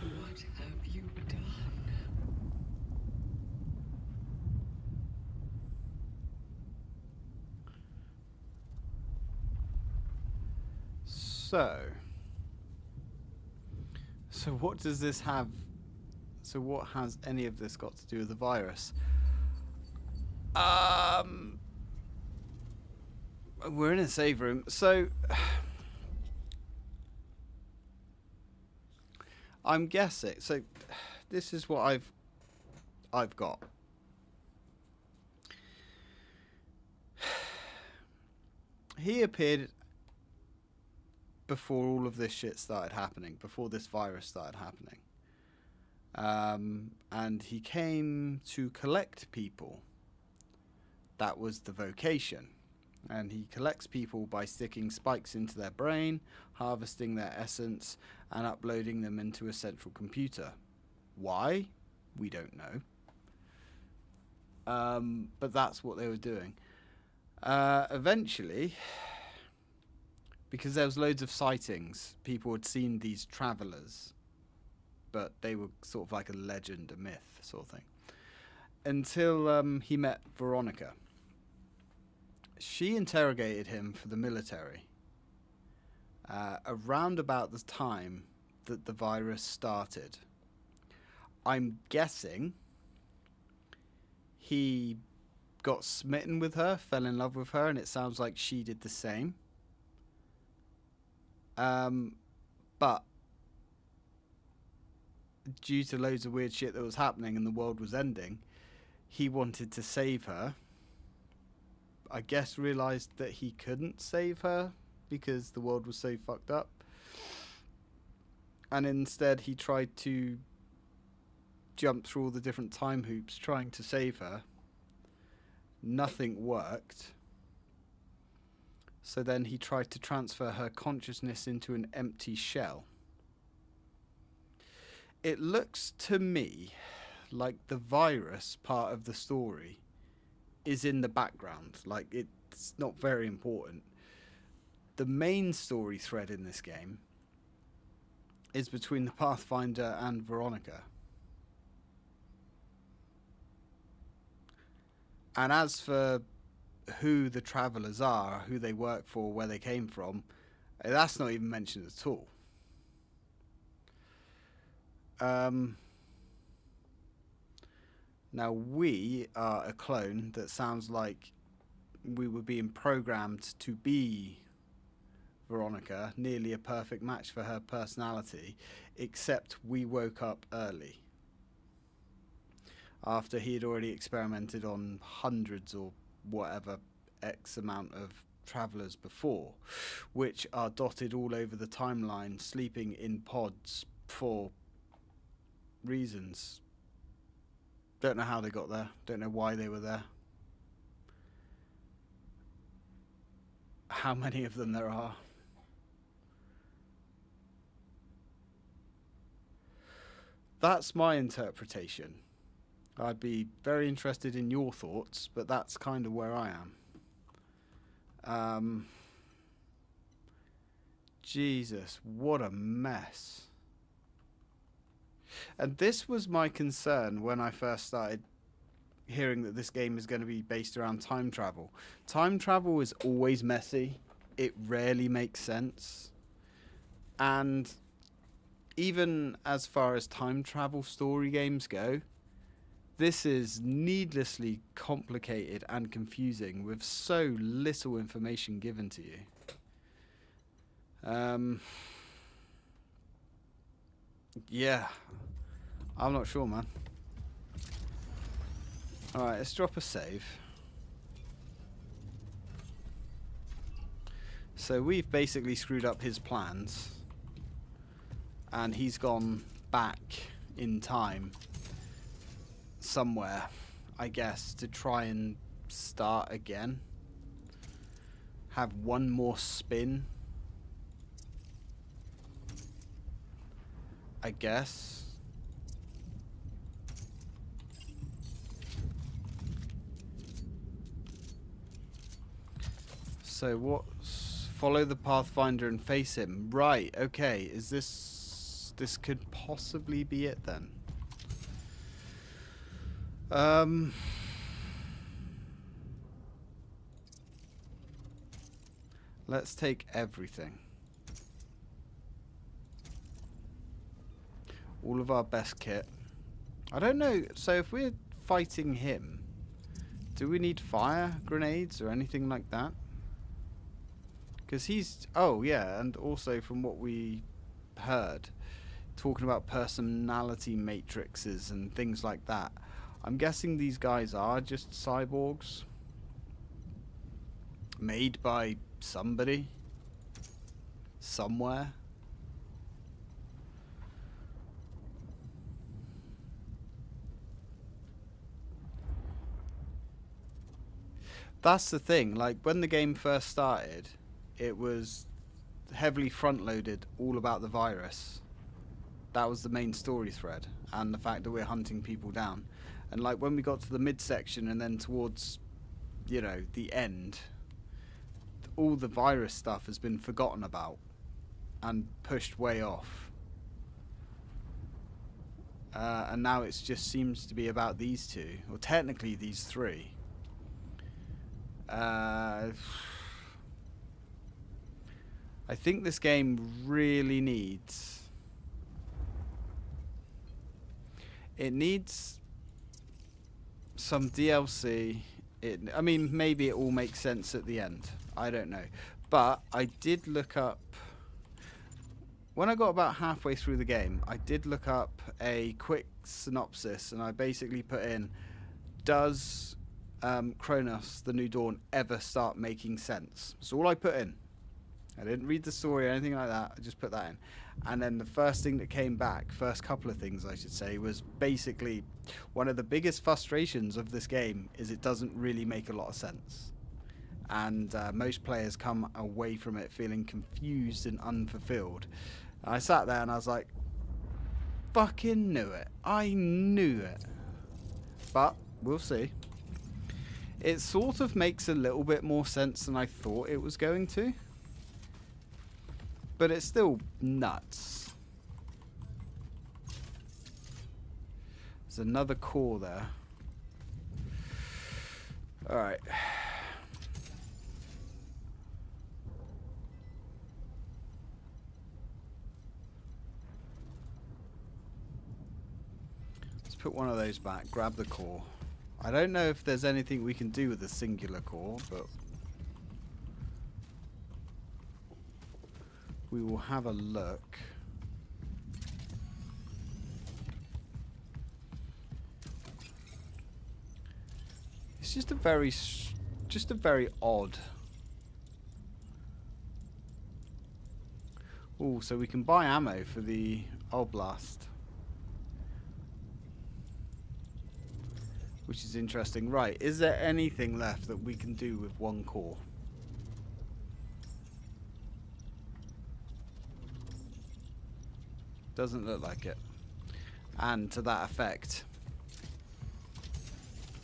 What have you done? So what does this have? So what has any of this got to do with the virus? We're in a save room, so I'm guessing. So this is what I've got. He appeared before all of this shit started happening, before this virus started happening. And he came to collect people. That was the vocation. And he collects people by sticking spikes into their brain, harvesting their essence and uploading them into a central computer. Why? We don't know. But that's what they were doing. Eventually, because there was loads of sightings, people had seen these travelers, but they were sort of like a legend, a myth sort of thing. Until he met Veronica. She interrogated him for the military around about the time that the virus started. I'm guessing he got smitten with her, fell in love with her, and it sounds like she did the same. But due to loads of weird shit that was happening and the world was ending, he wanted to save her. I guess realized that he couldn't save her because the world was so fucked up. And instead he tried to jump through all the different time hoops trying to save her. Nothing worked. So then he tried to transfer her consciousness into an empty shell. It looks to me like the virus part of the story is in the background. Like, it's not very important. The main story thread in this game is between the Pathfinder and Veronica. And as for who the travelers are, who they work for, where they came from, that's not even mentioned at all. Now, we are a clone that sounds like we were being programmed to be Veronica, nearly a perfect match for her personality, except we woke up early. After he had already experimented on hundreds or whatever X amount of travelers before, which are dotted all over the timeline, sleeping in pods for reasons. Don't know how they got there. Don't know why they were there. How many of them there are. That's my interpretation. I'd be very interested in your thoughts, but that's kind of where I am. Jesus, what a mess. And this was my concern when I first started hearing that this game is going to be based around time travel. Time travel is always messy. It rarely makes sense. And even as far as time travel story games go, this is needlessly complicated and confusing with so little information given to you. Yeah, I'm not sure, man. Alright, let's drop a save. So we've basically screwed up his plans, and he's gone back in time somewhere, I guess, to try and start again. Have one more spin, I guess. So what's... follow the Pathfinder and face him. Right, okay. Is this... this could possibly be it then. Let's take everything. All of our best kit. I don't know, so if we're fighting him, do we need fire grenades or anything like that? Because he's... oh yeah, and also from what we heard, talking about personality matrices and things like that, I'm guessing these guys are just cyborgs made by somebody somewhere. That's the thing, like when the game first started, it was heavily front-loaded all about the virus. That was the main story thread, and the fact that we're hunting people down. And like when we got to the midsection and then towards, you know, the end, all the virus stuff has been forgotten about and pushed way off. And now it just seems to be about these two, or technically these three. I think this game really needs... It needs some DLC. I mean, maybe it all makes sense at the end. I don't know. But I did look up... When I got about halfway through the game, I did look up a quick synopsis, and I basically put in, does Cronos, the New Dawn, ever start making sense? That's all I put in. I didn't read the story or anything like that. I just put that in. And then the first thing that came back, first couple of things I should say, was basically one of the biggest frustrations of this game is it doesn't really make a lot of sense. And most players come away from it feeling confused and unfulfilled. And I sat there and I was like, fucking knew it. I knew it. But we'll see. It sort of makes a little bit more sense than I thought it was going to. But it's still nuts. There's another core there. Alright. Let's put one of those back, grab the core. I don't know if there's anything we can do with the singular core, but we will have a look. It's just a very odd. Oh, so we can buy ammo for the Oblast, which is interesting. Right, is there anything left that we can do with one core? Doesn't look like it. And to that effect,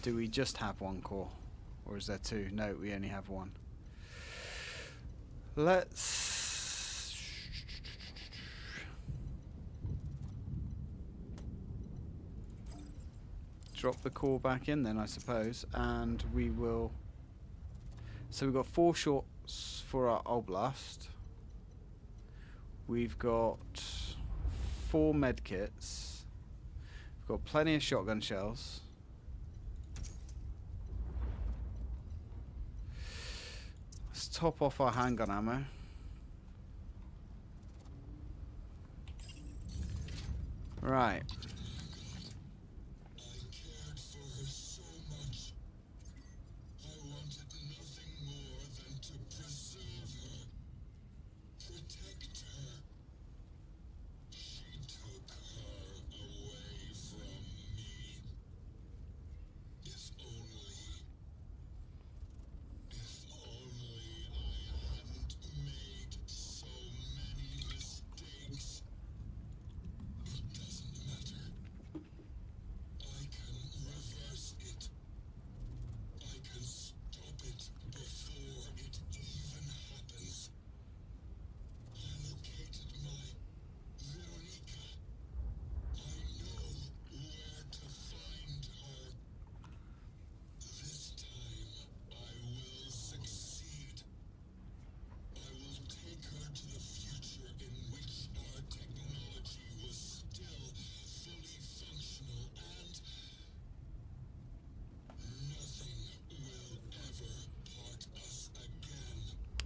do we just have one core? Or is there two? No, we only have one. Let's... drop the core back in then, I suppose. And we will... So we've got 4 shots for our Oblast. We've got 4 medkits. We've got plenty of shotgun shells. Let's top off our handgun ammo. Right.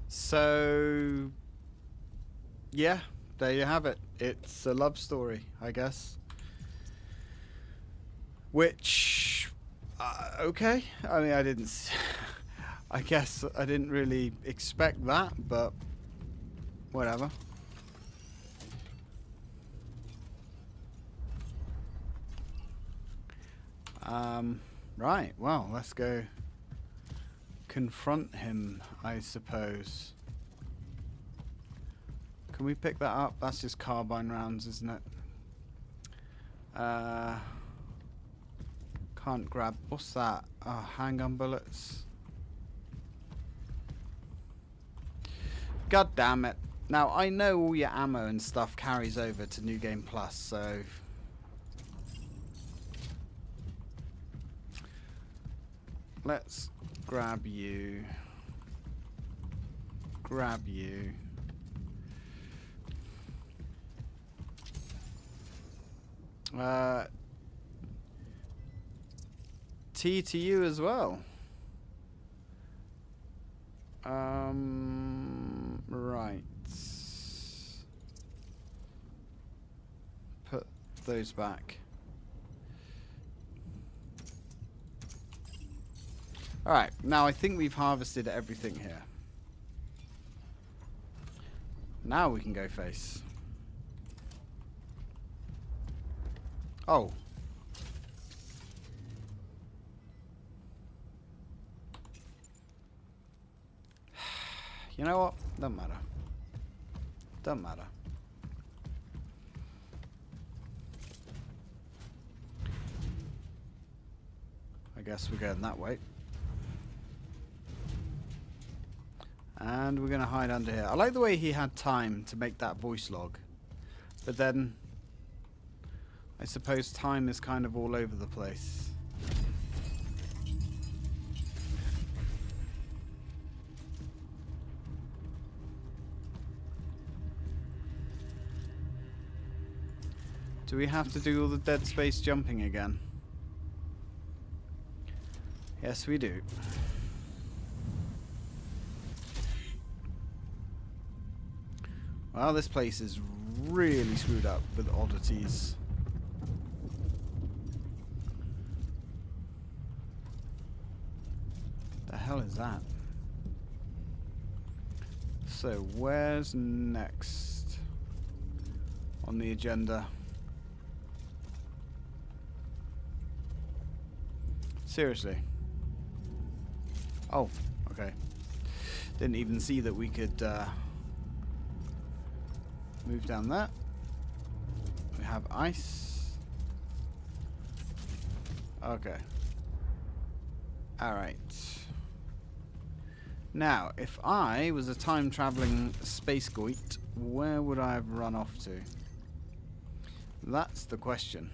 So, yeah, there you have it. It's a love story, I guess. Which, okay. I mean, I didn't... I guess I didn't really expect that, but whatever. Right, well, let's go confront him, I suppose. Can we pick that up? That's just carbine rounds, isn't it? Can't grab. What's that? Oh, handgun bullets. God damn it. Now, I know all your ammo and stuff carries over to New Game Plus, so... let's grab you. Grab you. T to you as well. Right. Put those back. Alright, now I think we've harvested everything here. Now we can go face. Oh. You know what? Doesn't matter. Doesn't matter. I guess we're going that way. And we're going to hide under here. I like the way he had time to make that voice log. But then, I suppose time is kind of all over the place. Do we have to do all the dead space jumping again? Yes, we do. Well, this place is really screwed up with oddities. The hell is that? So, where's next on the agenda? Seriously. Oh, okay. Didn't even see that we could move down there. We have ice. Okay. Alright. Now, if I was a time-traveling space goit, where would I have run off to? That's the question.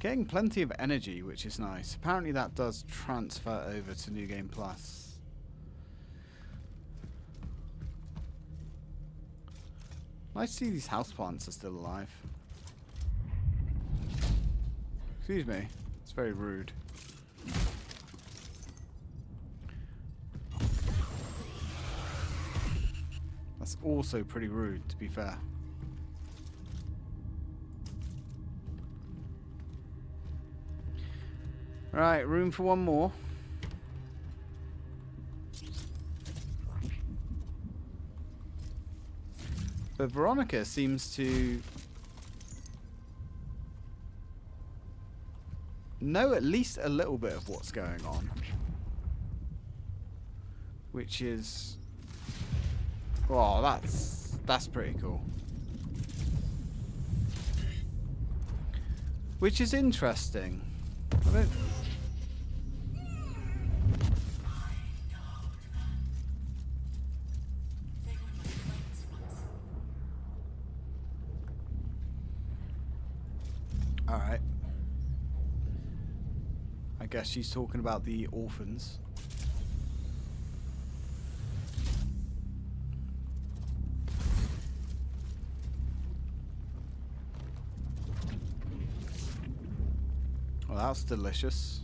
Getting plenty of energy, which is nice. Apparently that does transfer over to New Game Plus. Nice to see these houseplants are still alive. Excuse me. It's very rude. That's also pretty rude, to be fair. Right, room for one more. But Veronica seems to know at least a little bit of what's going on. Which is... oh, that's pretty cool. Which is interesting. I don't... Alright. I guess she's talking about the orphans. Well, that's delicious.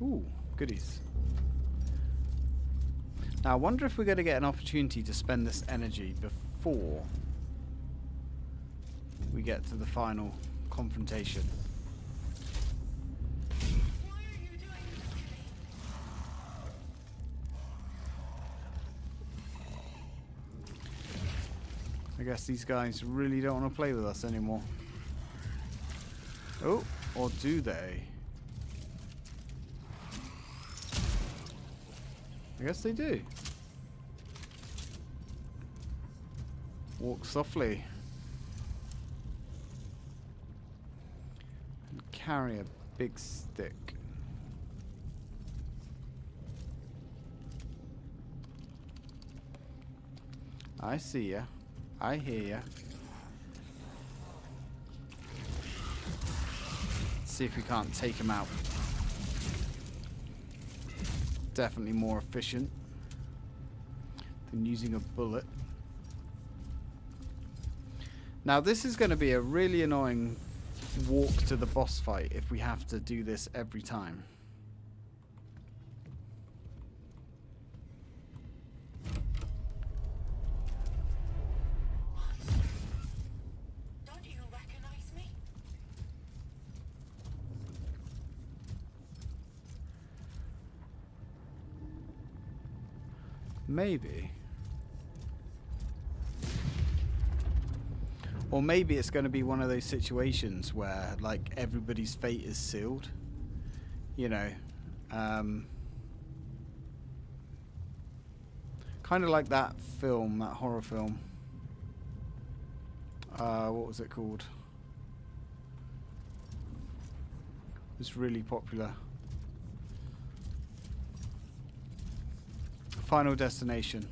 Ooh, goodies. Now, I wonder if we're going to get an opportunity to spend this energy before we get to the final confrontation. Why are you doing this to me? I guess these guys really don't want to play with us anymore. Oh, or do they? I guess they do. Walk softly. And carry a big stick. I see ya. I hear ya. Let's see if we can't take him out. Definitely more efficient than using a bullet. Now this is going to be a really annoying walk to the boss fight if we have to do this every time. Don't you recognize me? Maybe. Or maybe it's going to be one of those situations where, like, everybody's fate is sealed. You know. Kind of like that film, that horror film. What was it called? It was really popular. Final Destination.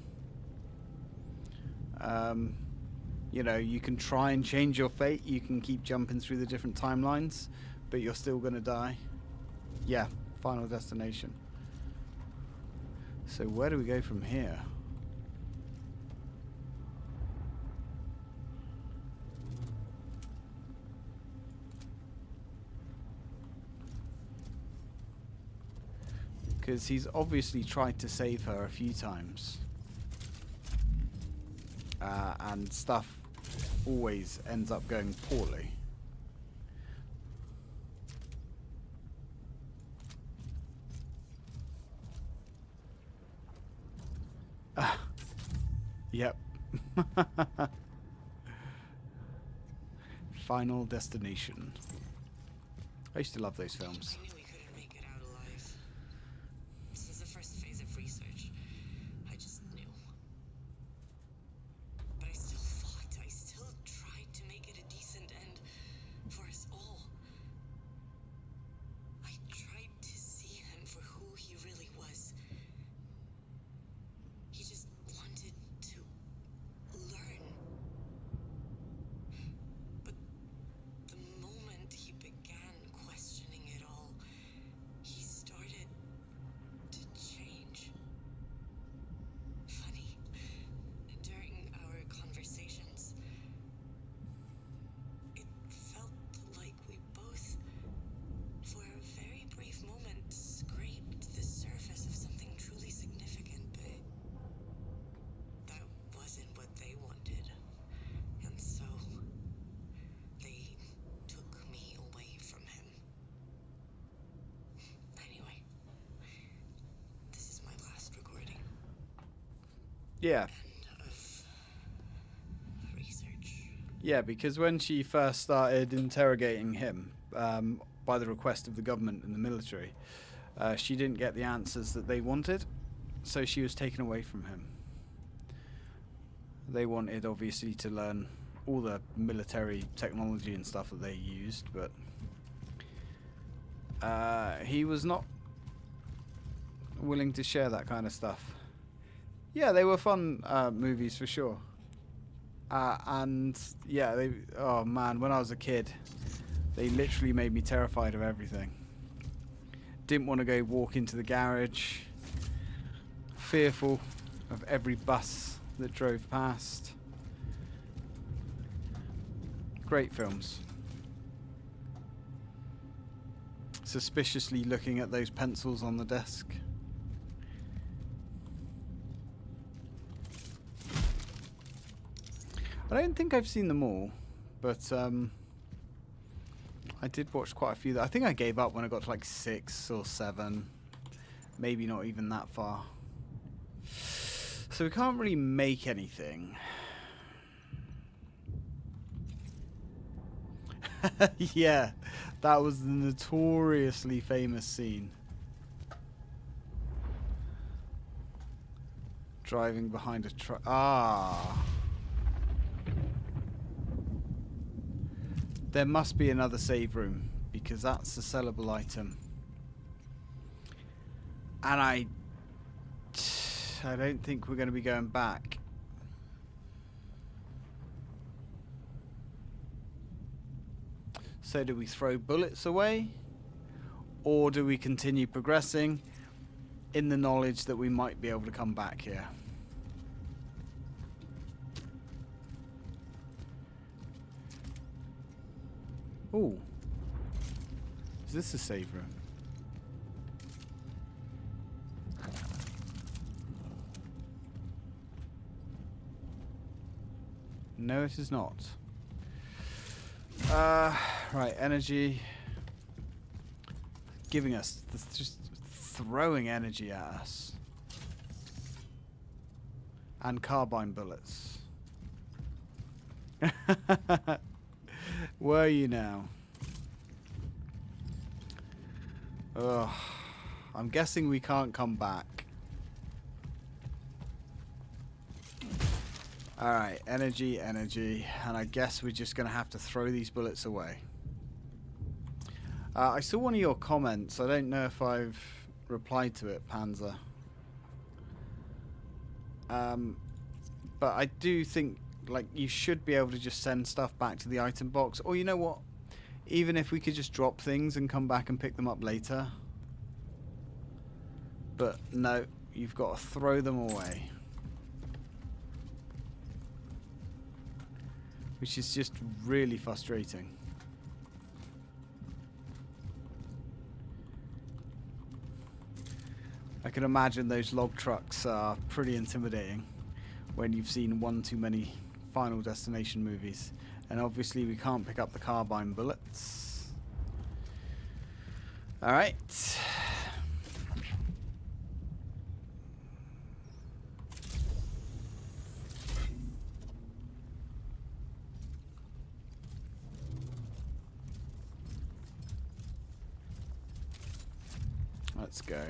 You know, you can try and change your fate. You can keep jumping through the different timelines, but you're still going to die. Yeah, Final Destination. So where do we go from here? Because he's obviously tried to save her a few times. And stuff always ends up going poorly. Yep. Final Destination. I used to love those films. I knew we couldn't make it out alive. This is the first phase of research. I just knew. But I still fought. I still tried to make it a decent end for us all. I tried to see him for who he really was. He just wanted to learn. But the moment he began questioning it all, he started to change. Funny, during our conversations, it felt like we both, for a very brief moment, scraped the surface of something truly significant, but that wasn't what they wanted. And so they took me away from him. Anyway, this is my last recording. Yeah. End of research. Yeah, because when she first started interrogating him, by the request of the government and the military, she didn't get the answers that they wanted, so she was taken away from him. They wanted, obviously, to learn all the military technology and stuff that they used, but he was not willing to share that kind of stuff. Yeah, they were fun movies for sure. And yeah, oh man, when I was a kid, they literally made me terrified of everything. Didn't want to go walk into the garage. Fearful of every bus that drove past. Great films. Suspiciously looking at those pencils on the desk. I don't think I've seen them all, but I did watch quite a few. I think I gave up when I got to like 6 or 7, maybe not even that far. So we can't really make anything. Yeah, that was the notoriously famous scene. Driving behind a truck. Ah. There must be another save room, because that's a sellable item. And I don't think we're going to be going back. So do we throw bullets away? Or do we continue progressing in the knowledge that we might be able to come back here? Ooh. Is this a save room? No, it is not. Right, energy. Giving us, just throwing energy at us. And carbine bullets. Were you now? Ugh. I'm guessing we can't come back. Alright, energy, energy. And I guess we're just going to have to throw these bullets away. I saw one of your comments. I don't know if I've replied to it, Panzer. But I do think, like, you should be able to just send stuff back to the item box. Or you know what? Even if we could just drop things and come back and pick them up later. But no, you've got to throw them away. Which is just really frustrating. I can imagine those log trucks are pretty intimidating when you've seen one too many Final Destination movies. And obviously we can't pick up the carbine bullets. Alright. Let's go.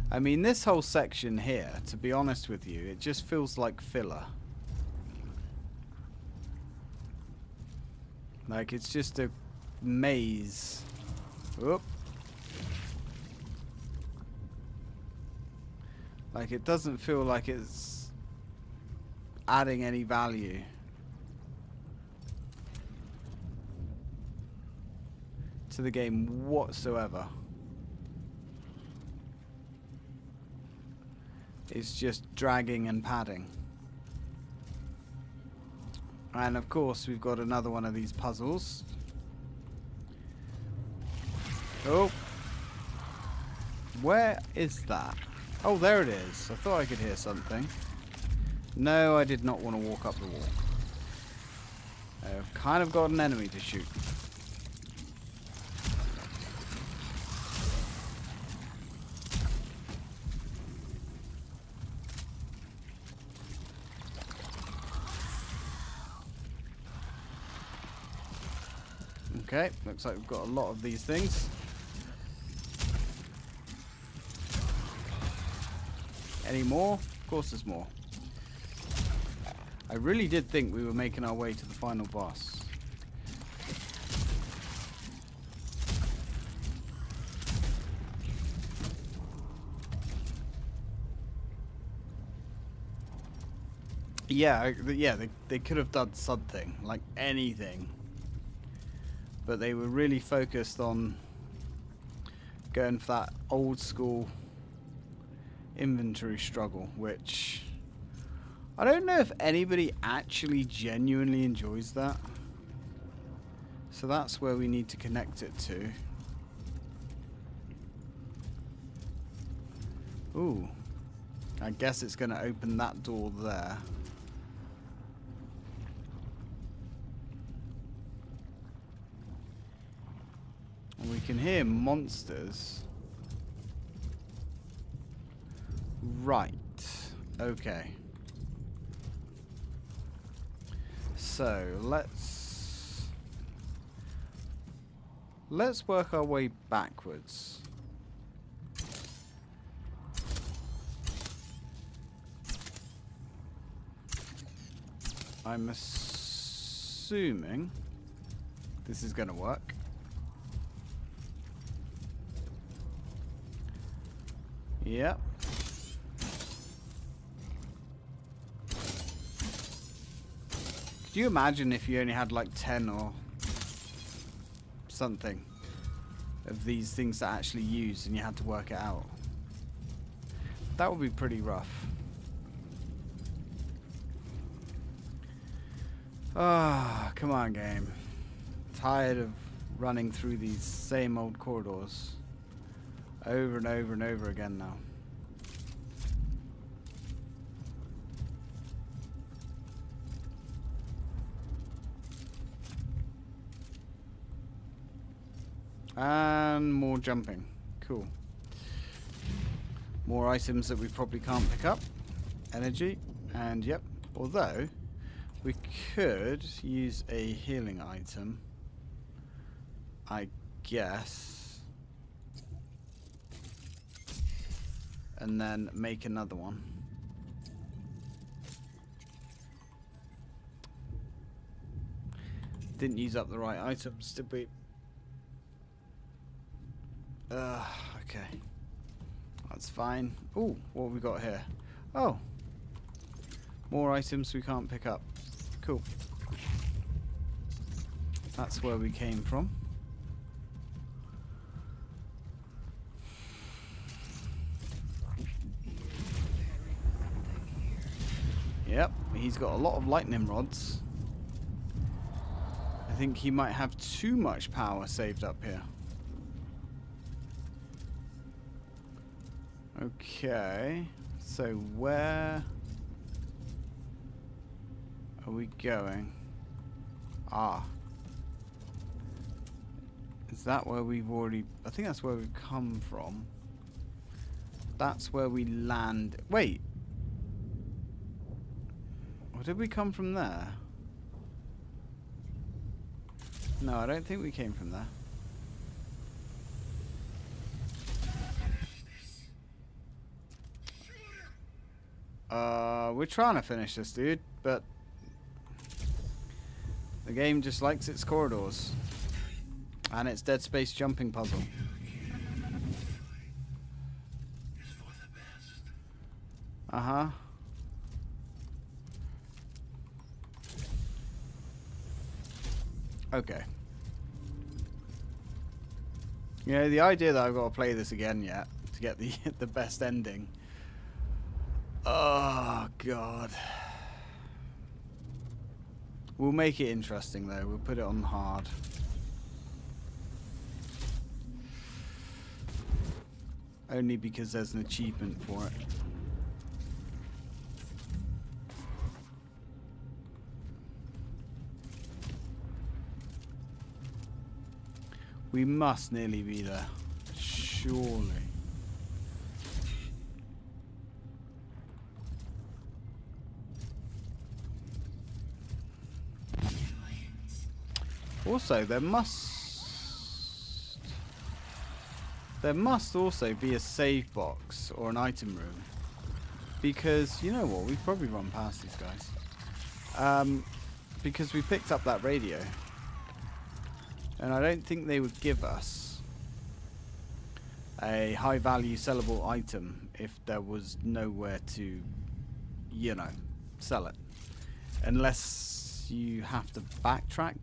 I mean, this whole section here, to be honest with you, it just feels like filler. Like, it's just a maze. Oop. Like, it doesn't feel like it's adding any value to the game whatsoever. It's just dragging and padding. And of course we've got another one of these puzzles. Oh. Where is that? Oh, there it is. I thought I could hear something. No, I did not want to walk up the wall. I've kind of got an enemy to shoot. Okay, looks like we've got a lot of these things. Any more? Of course there's more. I really did think we were making our way to the final boss. Yeah, they could have done something, like anything. But they were really focused on going for that old school inventory struggle, which I don't know if anybody actually genuinely enjoys that. So that's where we need to connect it to. Ooh. I guess it's going to open that door there. We can hear monsters. Right. Okay. So let's work our way backwards. I'm assuming this is going to work. Yep. Could you imagine if you only had like 10 or something of these things to actually use and you had to work it out? That would be pretty rough. Ah, come on, game. Tired of running through these same old corridors over and over and over again now. And more jumping. Cool. More items that we probably can't pick up. Energy. And yep. Although, we could use a healing item. I guess. And then make another one. Didn't use up the right items, did we? Okay. That's fine. Ooh, what have we got here? Oh. More items we can't pick up. Cool. That's where we came from. Yep, he's got a lot of lightning rods. I think he might have too much power saved up here. Okay, so where are we going? Ah. Is that where we've already... I think that's where we've come from. That's where we land... Wait! Or did we come from there? No, I don't think we came from there. We're trying to finish this, dude, but the game just likes its corridors and its Dead Space jumping puzzle. Uh-huh. Okay. You know, the idea that I've got to play this again yet to get the best ending. Oh, God. We'll make it interesting, though. We'll put it on hard. Only because there's an achievement for it. We must nearly be there. Surely. Also, there must also be a save box or an item room, because you know what, we've probably run past these guys, because we picked up that radio, and I don't think they would give us a high value sellable item if there was nowhere to, you know, sell it, unless you have to backtrack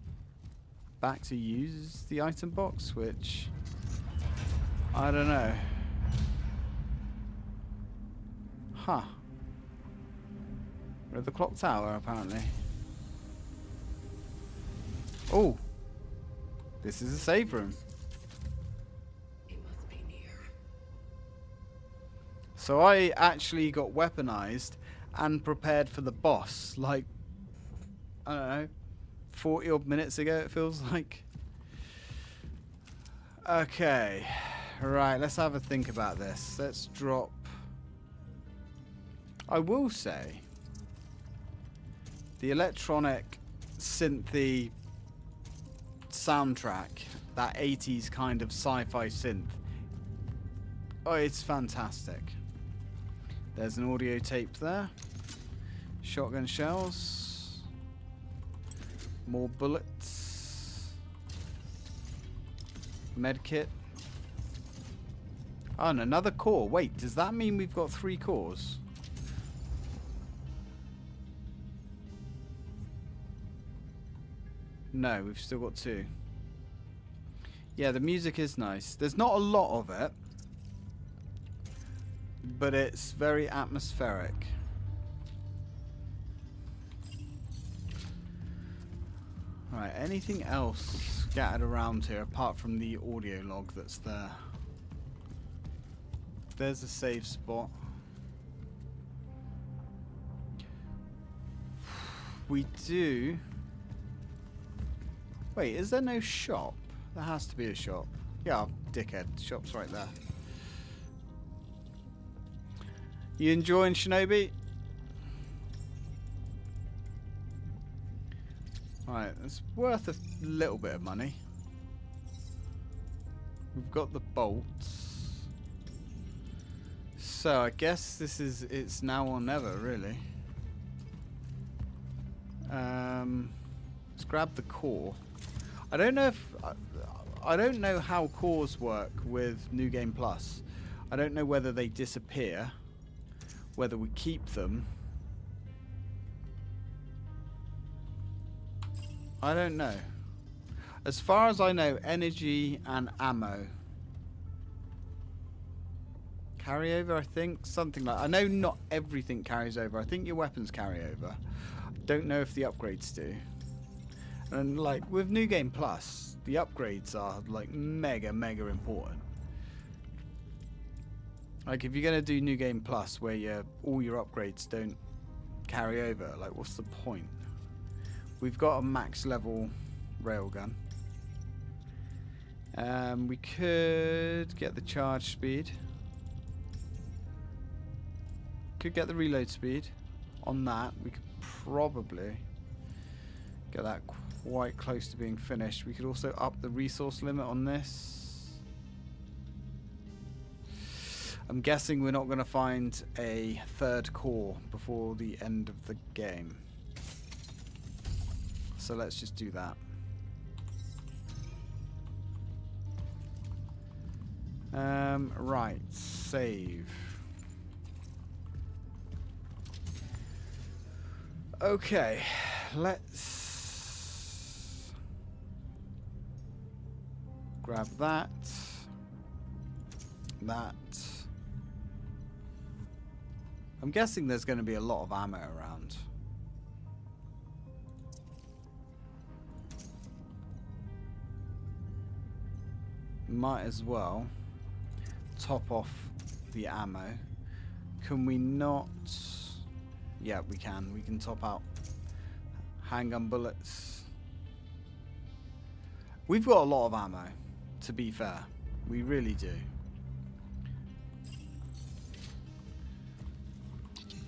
back to use the item box, which I don't know. Huh. We're at the clock tower, apparently. Oh, this is a save room. He must be near. So I actually got weaponized and prepared for the boss, like, I don't know, 40 odd minutes ago, it feels like. Okay, right, let's have a think about this. Let's drop. I will say the electronic synthy soundtrack, that 80s kind of sci-fi synth, oh, it's fantastic. There's an audio tape there. Shotgun shells. More bullets. Medkit. Oh, and another core. Wait, does that mean we've got 3 cores? No, we've still got 2. Yeah, the music is nice. There's not a lot of it, but it's very atmospheric. Right, anything else scattered around here apart from the audio log that's there? There's a save spot. We do... Wait, is there no shop? There has to be a shop. Yeah, dickhead. Shop's right there. You enjoying Shinobi? Right, it's worth a little bit of money. We've got the bolts. So I guess this is, it's now or never, really. Let's grab the core. I don't know if I don't know how cores work with New Game Plus. I don't know whether they disappear, whether we keep them. I don't know. As far as I know, energy and ammo carry over, I think. Something like... I know not everything carries over. I think your weapons carry over. I don't know if the upgrades do. And like with New Game Plus, the upgrades are like mega important. Like if you're gonna do New Game Plus where all your upgrades don't carry over, like what's the point? We've got a max level railgun. We could get the charge speed. Could get the reload speed. On that, we could probably get that quite close to being finished. We could also up the resource limit on this. I'm guessing we're not going to find a 3rd core before the end of the game. So let's just do that. Right, save. Okay, let's grab that. I'm guessing there's going to be a lot of ammo around. Might as well top off the ammo. Can we not? Yeah, we can. We can top out handgun bullets. We've got a lot of ammo, to be fair. We really do.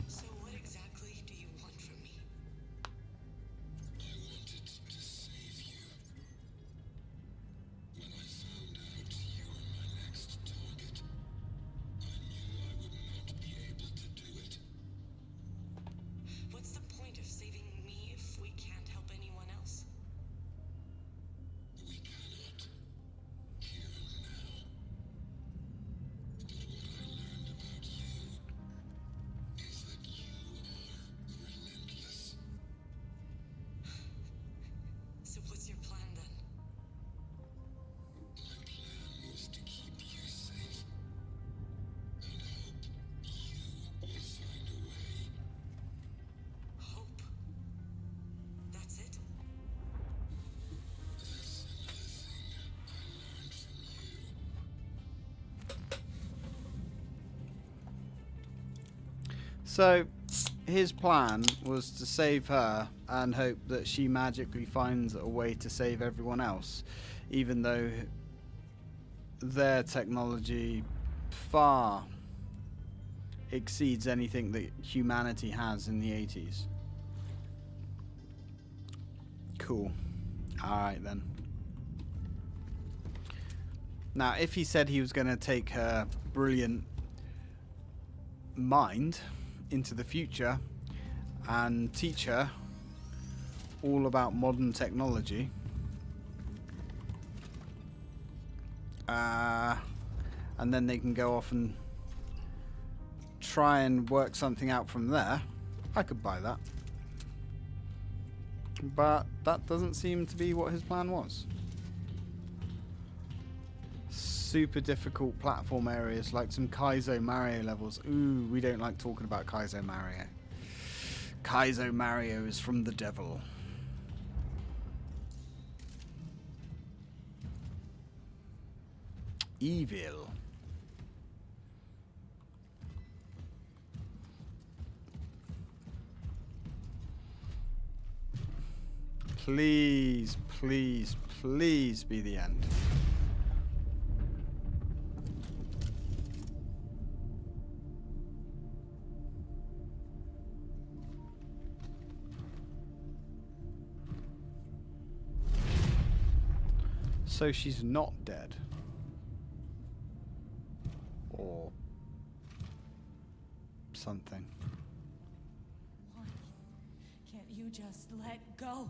So what exactly do you want from me? I wanted to save you. When I found out you were my next target, I knew I would not be able to do it. What's the point of saving me if we can't help anyone else? We cannot. Here and now. But what I learned about you is that you are relentless. So what's your plan then? My plan was to keep you safe and hope you will find a way. Hope. That's it? That's another thing I learned from you. So, his plan was to save her and hope that she magically finds a way to save everyone else, even though their technology far exceeds anything that humanity has in the 80s. Cool. Alright then. Now, if he said he was going to take her brilliant mind into the future and teach her all about modern technology. And then they can go off and try and work something out from there. I could buy that. But that doesn't seem to be what his plan was. Super difficult platform areas like some Kaizo Mario levels. Ooh, we don't like talking about Kaizo Mario. Kaizo Mario is from the devil. Evil. Please, please, please be the end. So she's not dead. Or something. Why can't you just let go?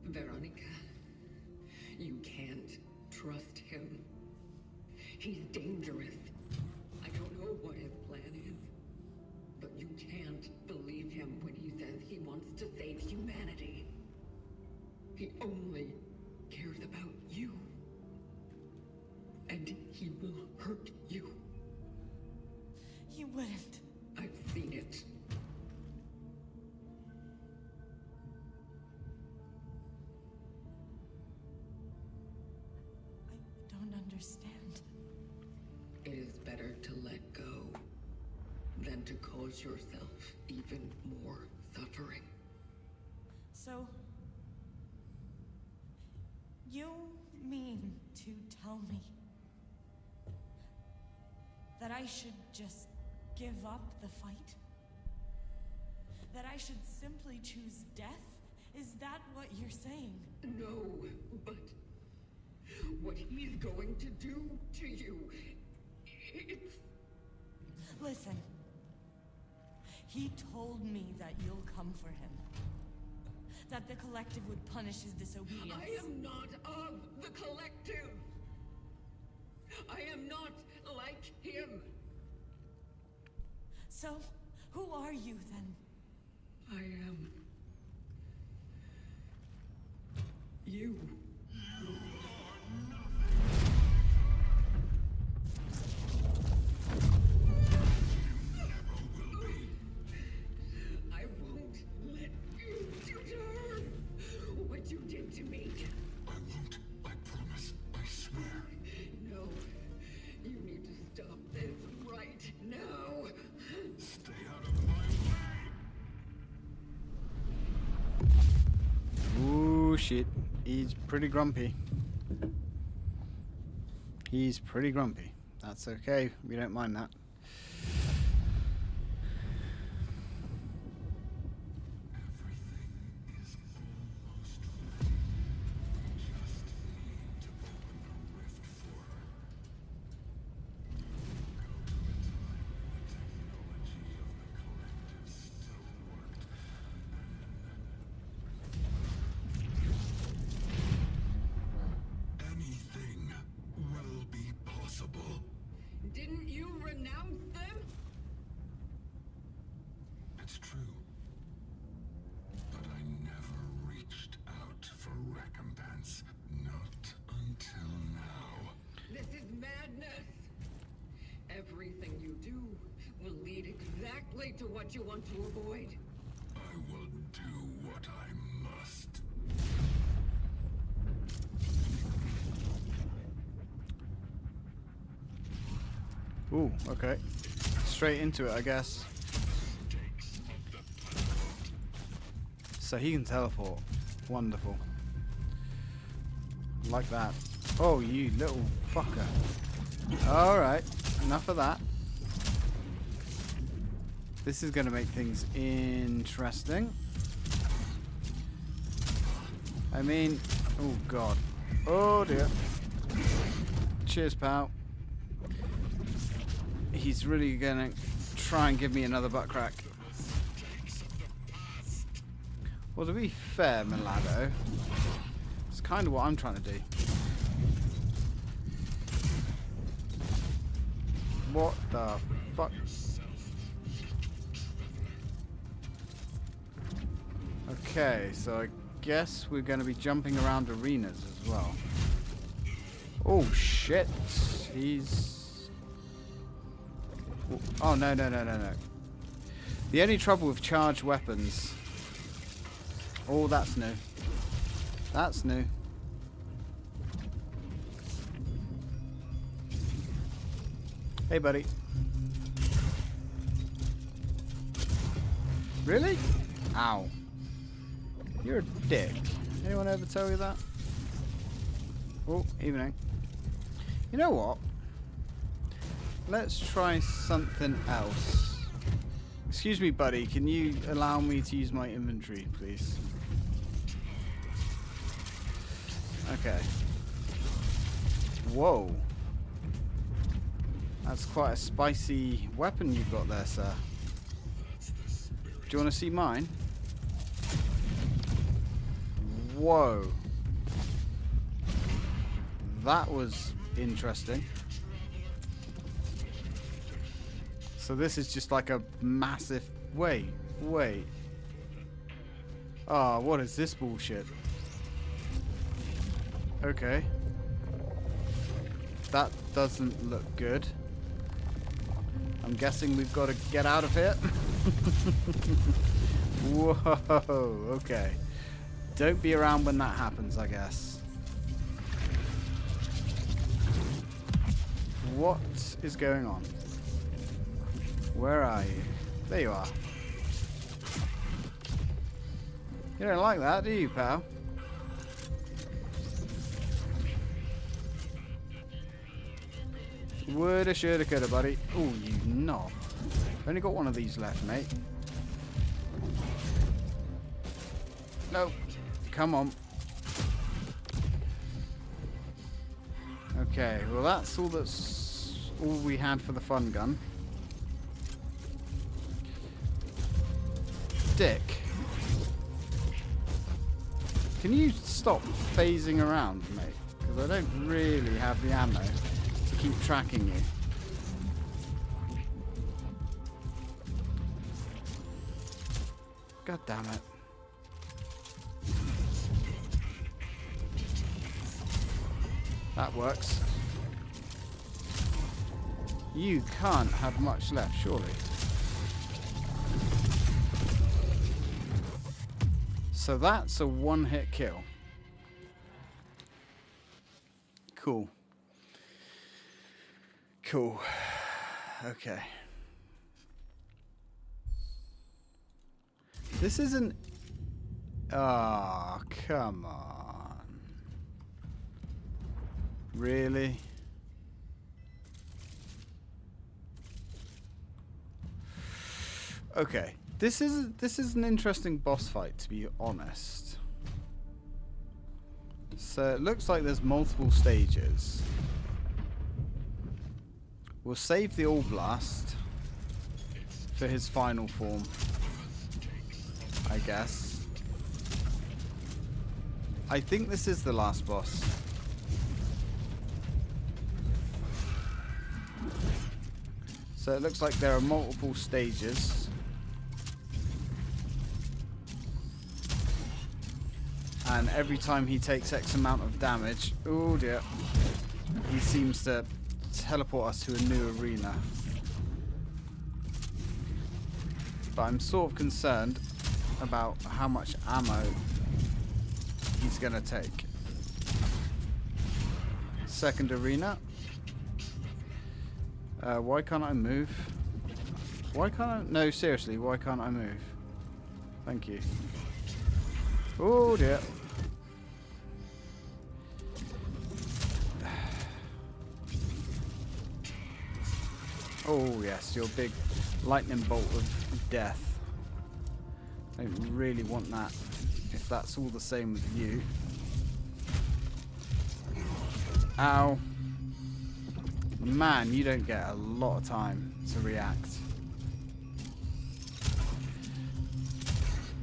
Veronica, you can't trust him. He's dangerous. I don't know what his plan is, but you can't believe him when he says he wants to save humanity. He only cares about you. And he will hurt you. He wouldn't. I've seen it. I don't understand. It is better to let go than to cause yourself even more suffering. So, you mean to tell me that I should just give up the fight? That I should simply choose death? Is that what you're saying? No, but what he's going to do to you, it's... Listen. He told me that you'll come for him. That the collective would punish his disobedience. I am not of the collective. I am not like him. So, who are you then? I am... you. I won't let you return what you did to me. I won't. I promise. I swear. No, you need to stop this right now. Stay out of my way. Ooh, shit. He's pretty grumpy. He's pretty grumpy. That's okay. We don't mind that. Everything is almost ready. We just need to open the rift for her. Go to a time when the technology of the collective still worked. Anything will be possible. Didn't you renounce them? It's true. But I never reached out for recompense. Not until now. This is madness. Everything you do will lead exactly to what you want to avoid. I will do what I must. Ooh, okay. Straight into it, I guess. So he can teleport. Wonderful. Like that. Oh, you little fucker. Alright, enough of that. This is going to make things interesting. I mean, oh god. Oh dear. Cheers, pal. He's really gonna try and give me another butt crack. Well, to be fair, Milado, it's kind of what I'm trying to do. What the fuck? Okay, so I guess we're going to be jumping around arenas as well. Oh shit, he's... Oh no. The only trouble with charged weapons... Oh, that's new. That's new. Hey, buddy. Really? Ow. You're a dick. Anyone ever tell you that? Oh, evening. You know what? Let's try something else. Excuse me, buddy. Can you allow me to use my inventory, please? Okay. Whoa. That's quite a spicy weapon you've got there, sir. Do you want to see mine? Whoa. That was interesting. So this is just like a massive... Wait. Ah, what is this bullshit? Okay. That doesn't look good. I'm guessing we've got to get out of here. Whoa, okay. Don't be around when that happens, I guess. What is going on? Where are you? There you are. You don't like that, do you, pal? Woulda, shoulda, coulda, buddy. Oh, you knob. Only got one of these left, mate. No. Come on. Okay, well that's all we had for the fun gun. Dick. Can you stop phasing around, mate? Because I don't really have the ammo to keep tracking you. God damn it. That works. You can't have much left, surely. So that's a one-hit kill. Cool. Cool. Okay. This isn't... Ah, oh, come on. Really? Okay. This is an interesting boss fight, to be honest. So it looks like there's multiple stages. We'll save the All Blast for his final form, I guess. I think this is the last boss. So it looks like there are multiple stages. And every time he takes X amount of damage, oh dear, he seems to teleport us to a new arena. But I'm sort of concerned about how much ammo he's gonna take. Second arena. Why can't I move? Why can't I? No, seriously, why can't I move? Thank you. Oh dear. Oh yes, your big lightning bolt of death. I don't really want that, if that's all the same with you. Ow. Man, you don't get a lot of time to react.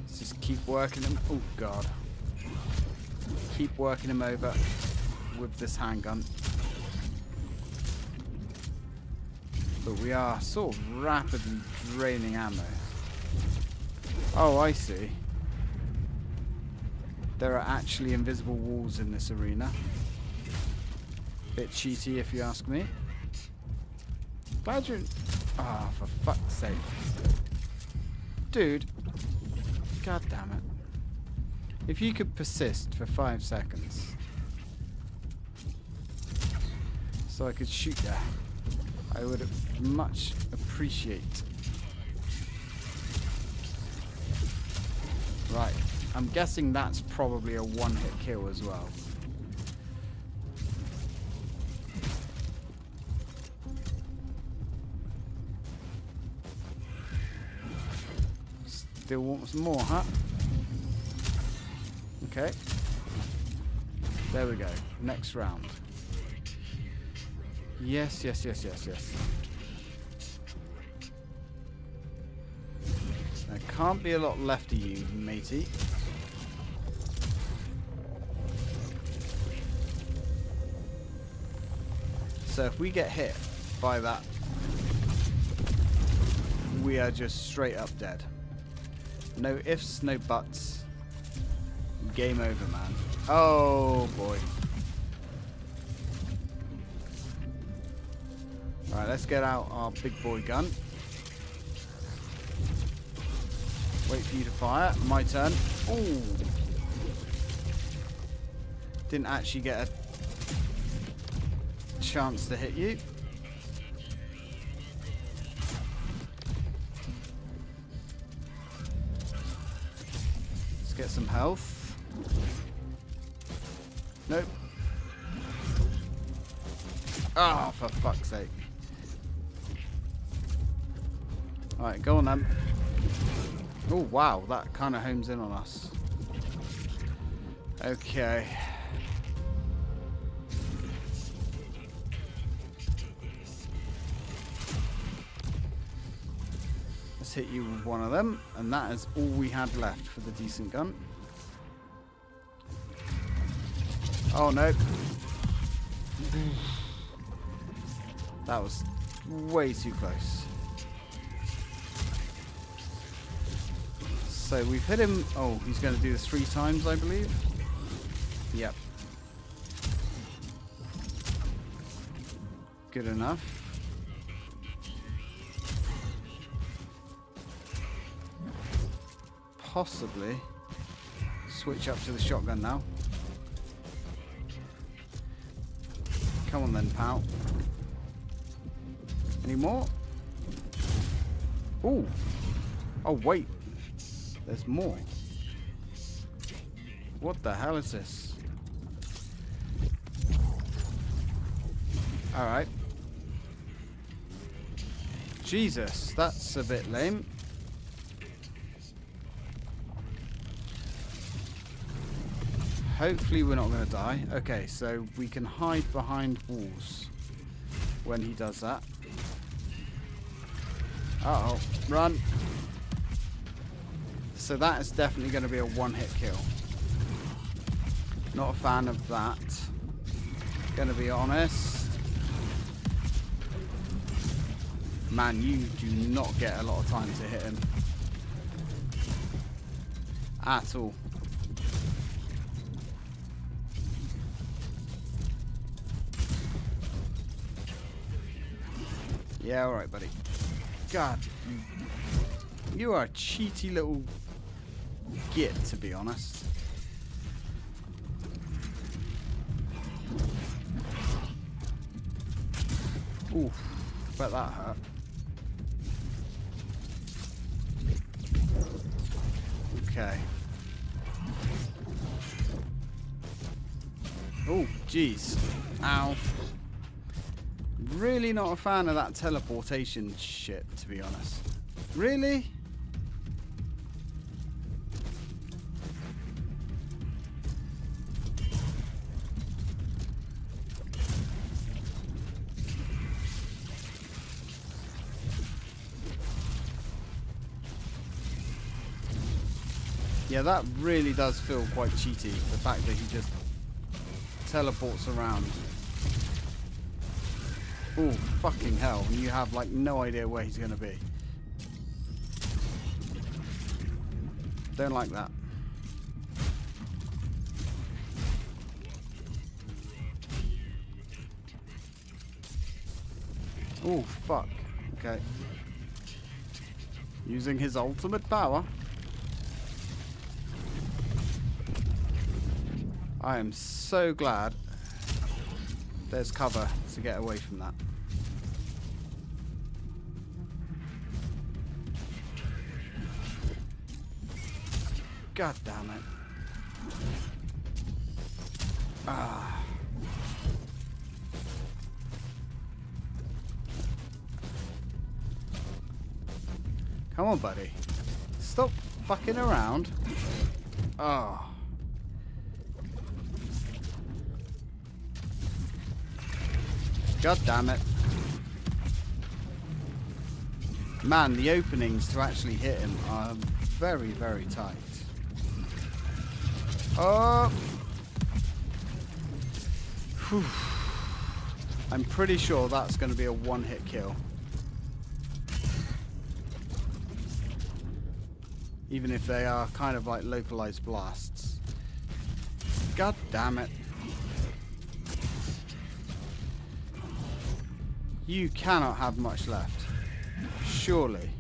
Let's just Keep working him. Oh god. Keep working him over with this handgun. But we are sort of rapidly draining ammo. Oh, I see. There are actually invisible walls in this arena. Bit cheaty if you ask me. Glad you're... Ah, for fuck's sake. Dude. God damn it. If you could persist for 5 seconds. So I could shoot there. I would much appreciate. Right. I'm guessing that's probably a one-hit kill as well. Still want some more, huh? Okay. There we go. Next round. Yes, yes, yes, yes, yes. There can't be a lot left of you, matey. So if we get hit by that, we are just straight up dead. No ifs, no buts. Game over, man. Oh boy. Alright, let's get out our big boy gun. Wait for you to fire. My turn. Ooh. Didn't actually get a chance to hit you. Let's get some health. Nope. Ah, for fuck's sake. Alright, go on then. Oh wow, that kind of homes in on us. Okay. Let's hit you with one of them, and that is all we had left for the decent gun. Oh no. That was way too close. So we've hit him. Oh, he's going to do this 3 times, I believe. Yep. Good enough. Possibly switch up to the shotgun now. Come on then, pal. Any more? Ooh. Oh, wait. There's more. What the hell is this? Alright. Jesus, that's a bit lame. Hopefully we're not going to die. Okay, so we can hide behind walls when he does that. Uh-oh. Run. So that is definitely going to be a one-hit kill. Not a fan of that. Gonna be honest. Man, you do not get a lot of time to hit him. At all. Yeah, alright, buddy. God, you are a cheaty little git, to be honest. Oof, bet that hurt. Okay. Oh, jeez. Ow. Really not a fan of that teleportation shit, to be honest. Really? Yeah, that really does feel quite cheaty. The fact that he just teleports around. Oh, fucking hell. And you have like no idea where he's going to be. Don't like that. Oh, fuck. Okay. Using his ultimate power. I am so glad there's cover to get away from that. God damn it. Ah. Come on, buddy. Stop fucking around. Oh. God damn it. Man, the openings to actually hit him are very, very tight. Oh. Whew. I'm pretty sure that's going to be a one-hit kill. Even if they are kind of like localized blasts. God damn it. You cannot have much left. Surely.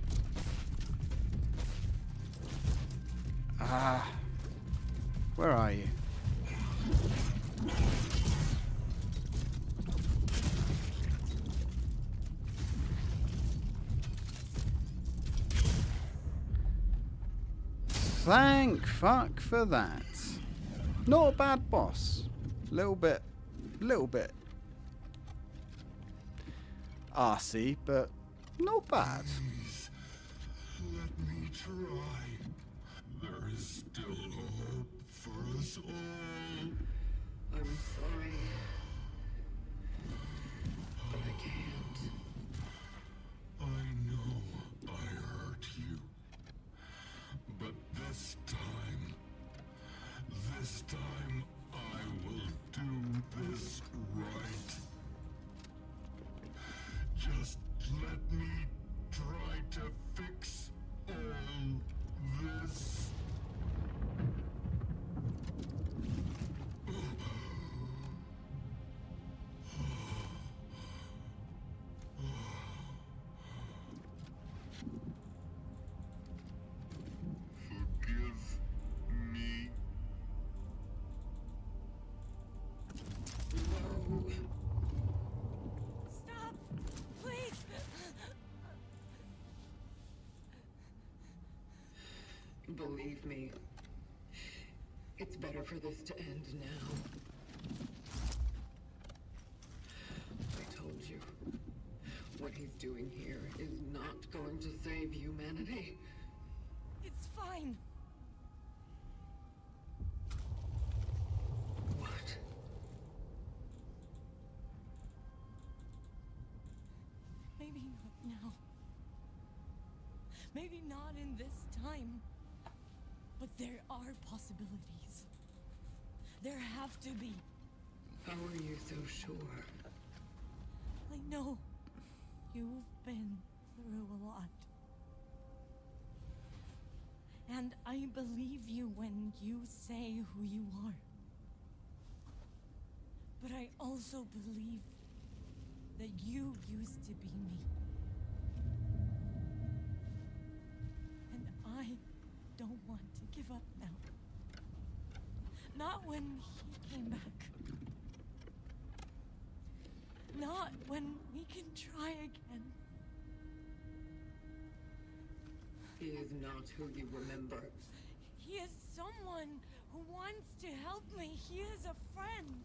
Ah. Where are you? Thank fuck for that. Not a bad boss. Little bit arsey, but not bad. Please, let me try. There is still hope for us all. I'm sorry. But I can't. I know I hurt you. But this time I will do this right. Just let me try to fix all this. Forgive me. Stop! Please! Believe me, it's better for this to end now. I told you, what he's doing here is not going to save humanity. It's fine. What? Maybe not now. Maybe not in this time. But there are possibilities. There have to be. How are you so sure? I know you've been through a lot. And I believe you when you say who you are. But I also believe that you used to be me. And I don't want to give up now. Not when he came back. Not when we can try again. He is not who you remember. He is someone who wants to help me. He is a friend.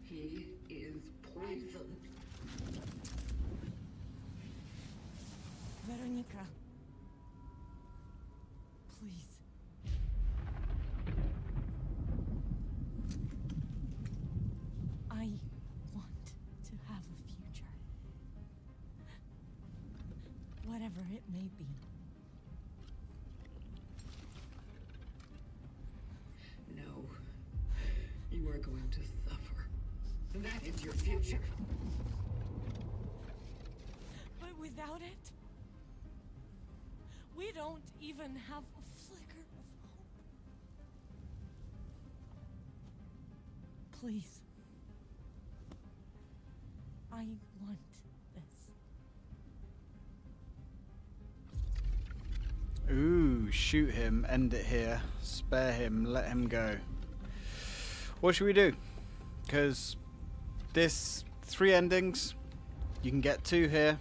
He is poison. Veronica. Please. I want to have a future. Whatever it may be. is your future. But without it, we don't even have a flicker of hope. Please. I want this. Ooh, shoot him, end it here, spare him, let him go. What should we do? Because this 3 endings, you can get 2 here.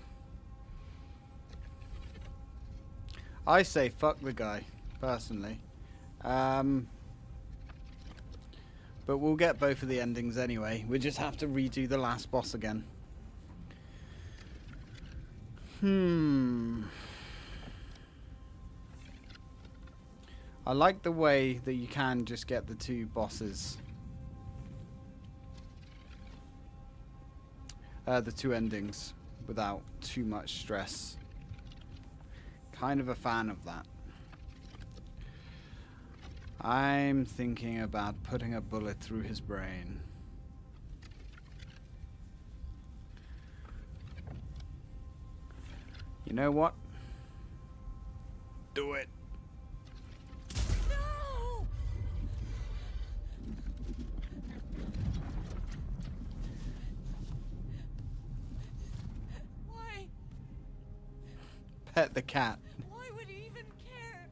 I say fuck the guy, personally. But we'll get both of the endings anyway. We just have to redo the last boss again. I like the way that you can just get the 2 bosses. The 2 endings without too much stress. Kind of a fan of that. I'm thinking about putting a bullet through his brain. You know what? Do it. No! Why? Pet the cat. Why would he even care?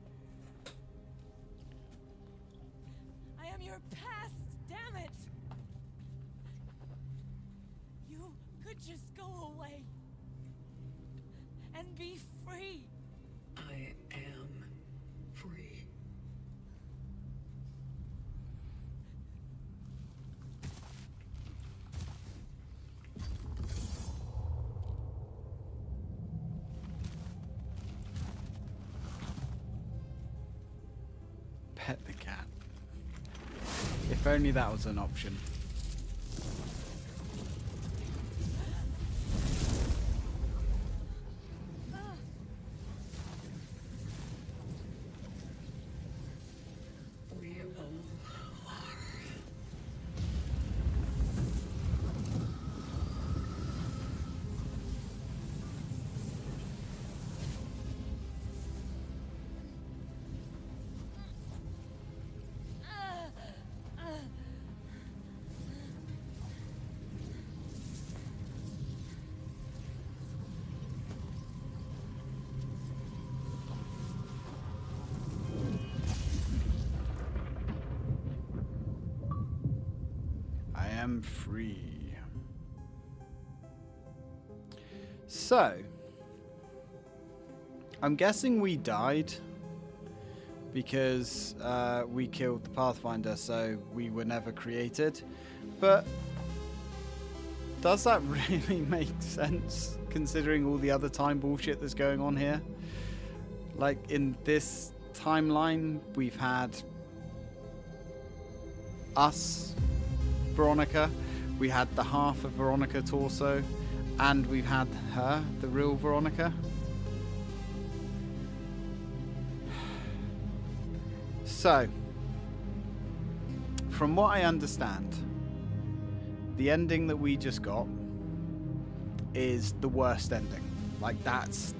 I am your past, damn it! You could just go away and be free. I am free. Pet the cat. If only that was an option. We all are. I am free. So, I'm guessing we died because we killed the Pathfinder, so we were never created. But does that really make sense considering all the other time bullshit that's going on here? Like in this timeline, we've had us, Veronica, we had the half of Veronica torso, and we've had her, the real Veronica. So, from what I understand, the ending that we just got is the worst ending. Like that's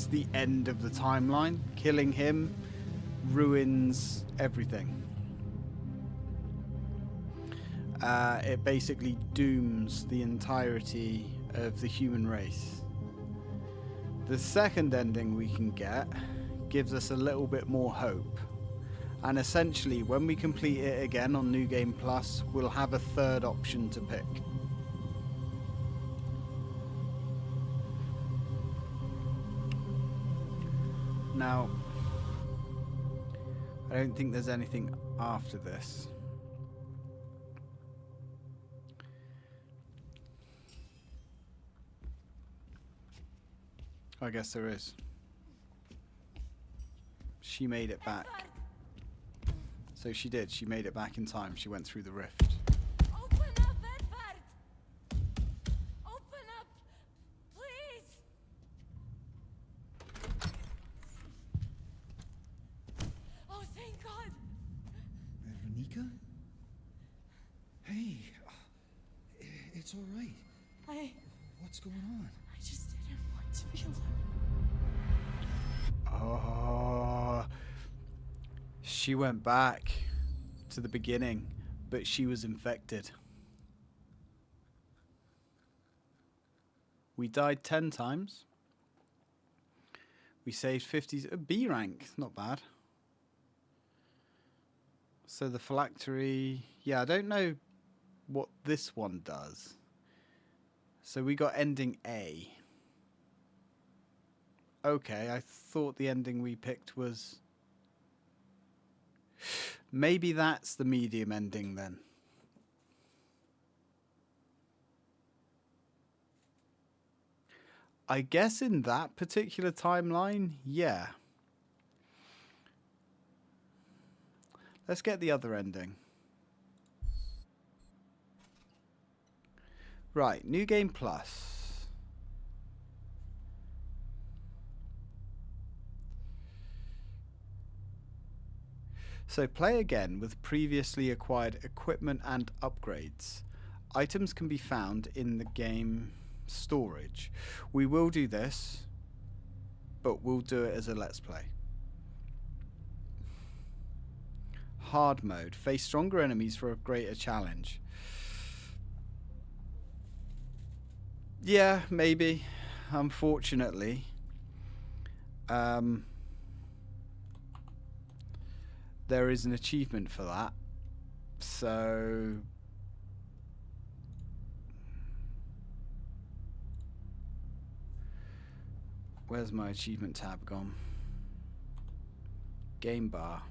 the end of the timeline. Killing him ruins everything. It basically dooms the entirety of the human race. The second ending we can get gives us a little bit more hope. And essentially, when we complete it again on New Game Plus, we'll have a third option to pick. Now, I don't think there's anything after this. I guess there is. She made it back. So she did. She made it back in time. She went through the rift. Open up, Edvard! Open up, please! Oh, thank God! Veronica? Hey, It's all right. What's going on? I just didn't want to be alone. Oh, she went back to the beginning, but she was infected. We died 10 times. We saved 50. B rank, not bad. So the phylactery, yeah, I don't know what this one does. So we got ending A. Okay, I thought the ending we picked was... Maybe that's the medium ending then. I guess in that particular timeline, yeah. Let's get the other ending. Right, New Game Plus. So play again with previously acquired equipment and upgrades. Items can be found in the game storage. We will do this, but we'll do it as a let's play. Hard mode. Face stronger enemies for a greater challenge. Yeah, maybe. Unfortunately. There is an achievement for that. So... Where's my achievement tab gone? Game bar.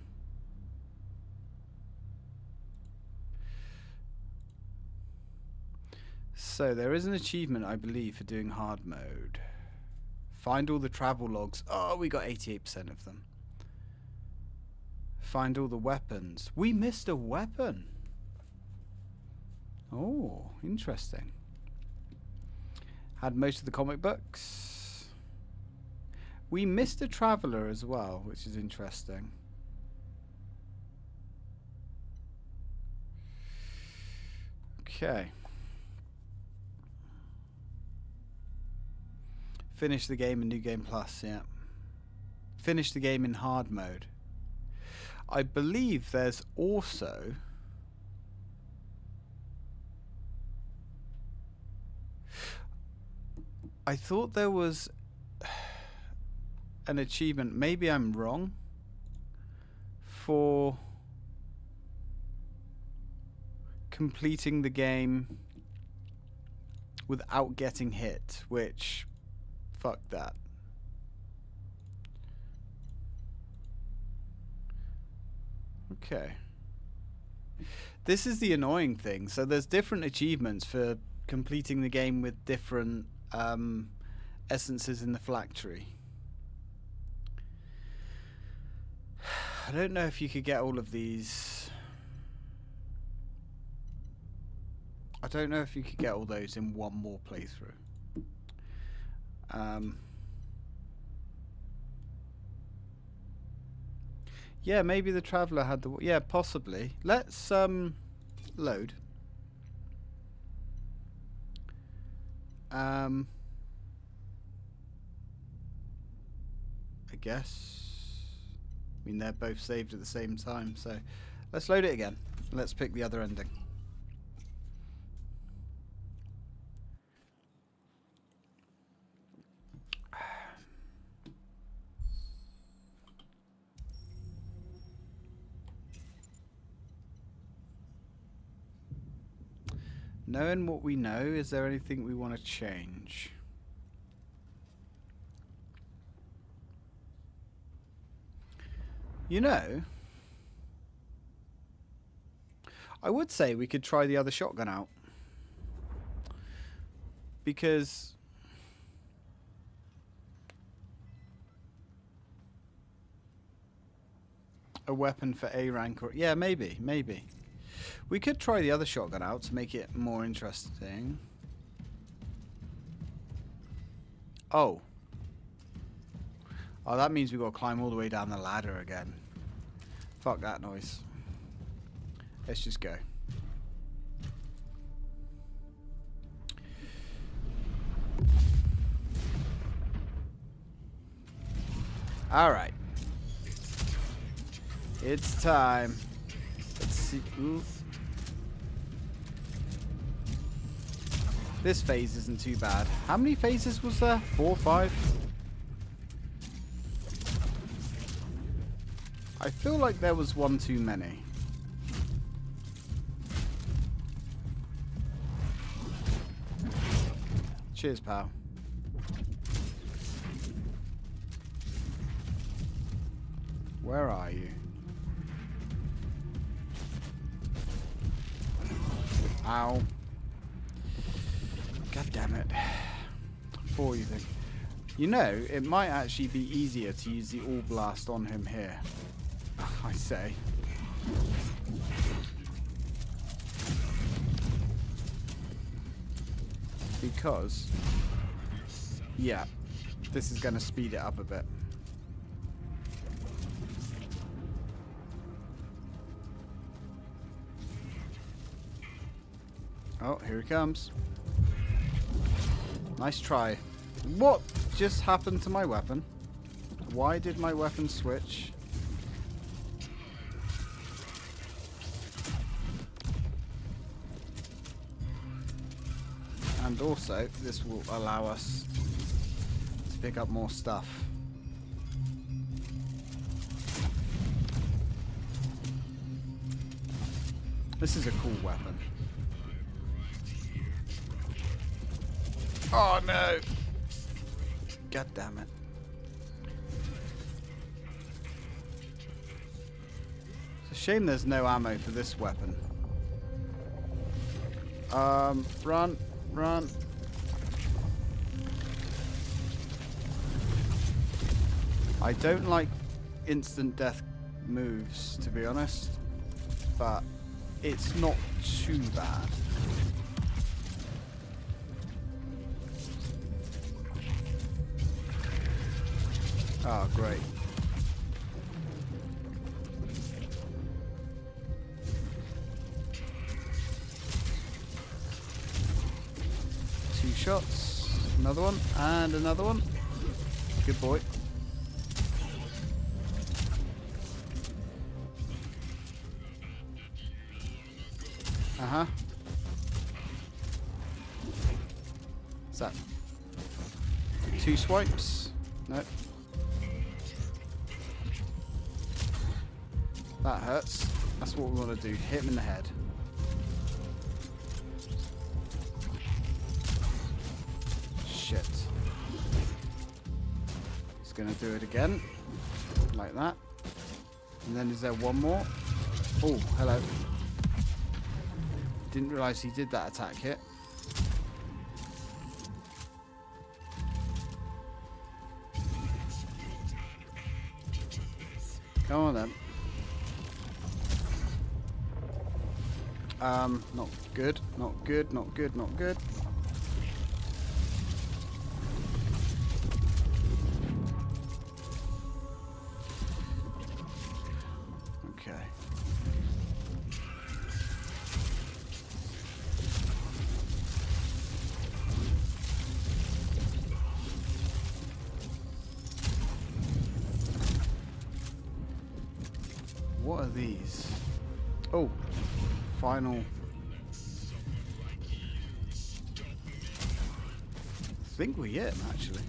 So there is an achievement, I believe, for doing hard mode. Find all the travel logs. Oh, we got 88% of them. Find all the weapons. We missed a weapon. Oh, interesting. Had most of the comic books. We missed a traveler as well, which is interesting. Okay. Finish the game in New Game Plus, yeah. Finish the game in hard mode. I believe there's also... I thought there was an achievement, maybe I'm wrong, for completing the game without getting hit, which, fuck that. Okay. This is the annoying thing. So there's different achievements for completing the game with different essences in the phylactery. I don't know if you could get all of these. I don't know if you could get all those in one more playthrough. Yeah, maybe the Traveller had the... Yeah, possibly. Let's load. I guess... I mean, they're both saved at the same time, so let's load it again. Let's pick the other ending. Knowing what we know, is there anything we want to change? You know, I would say we could try the other shotgun out. Because a weapon for A rank, or yeah, maybe. We could try the other shotgun out to make it more interesting. Oh, that means we've got to climb all the way down the ladder again. Fuck that noise. Let's just go. Alright. It's time. Let's see. Ooh. This phase isn't too bad. How many phases was there? 4 or 5? I feel like there was one too many. Cheers, pal. Where are you? Ow. God damn it. Before you think. You know, it might actually be easier to use the All Blast on him here. I say. Because, yeah, this is going to speed it up a bit. Oh, here he comes. Nice try. What just happened to my weapon? Why did my weapon switch? And also, this will allow us to pick up more stuff. This is a cool weapon. Oh no! God damn it. It's a shame there's no ammo for this weapon. Run. Run. I don't like instant death moves, to be honest, but it's not too bad. Oh, great. Two shots. Another one. And another one. Good boy. Uh-huh. What's that? 2 swipes? Nope. That hurts. That's what we want to do. Hit him in the head. Shit. He's going to do it again. Like that. And then is there one more? Oh, hello. Didn't realise he did that attack hit. Come on then. Not good, not good, not good, not good. Okay. What are these? Oh, final. I think we hit him, actually.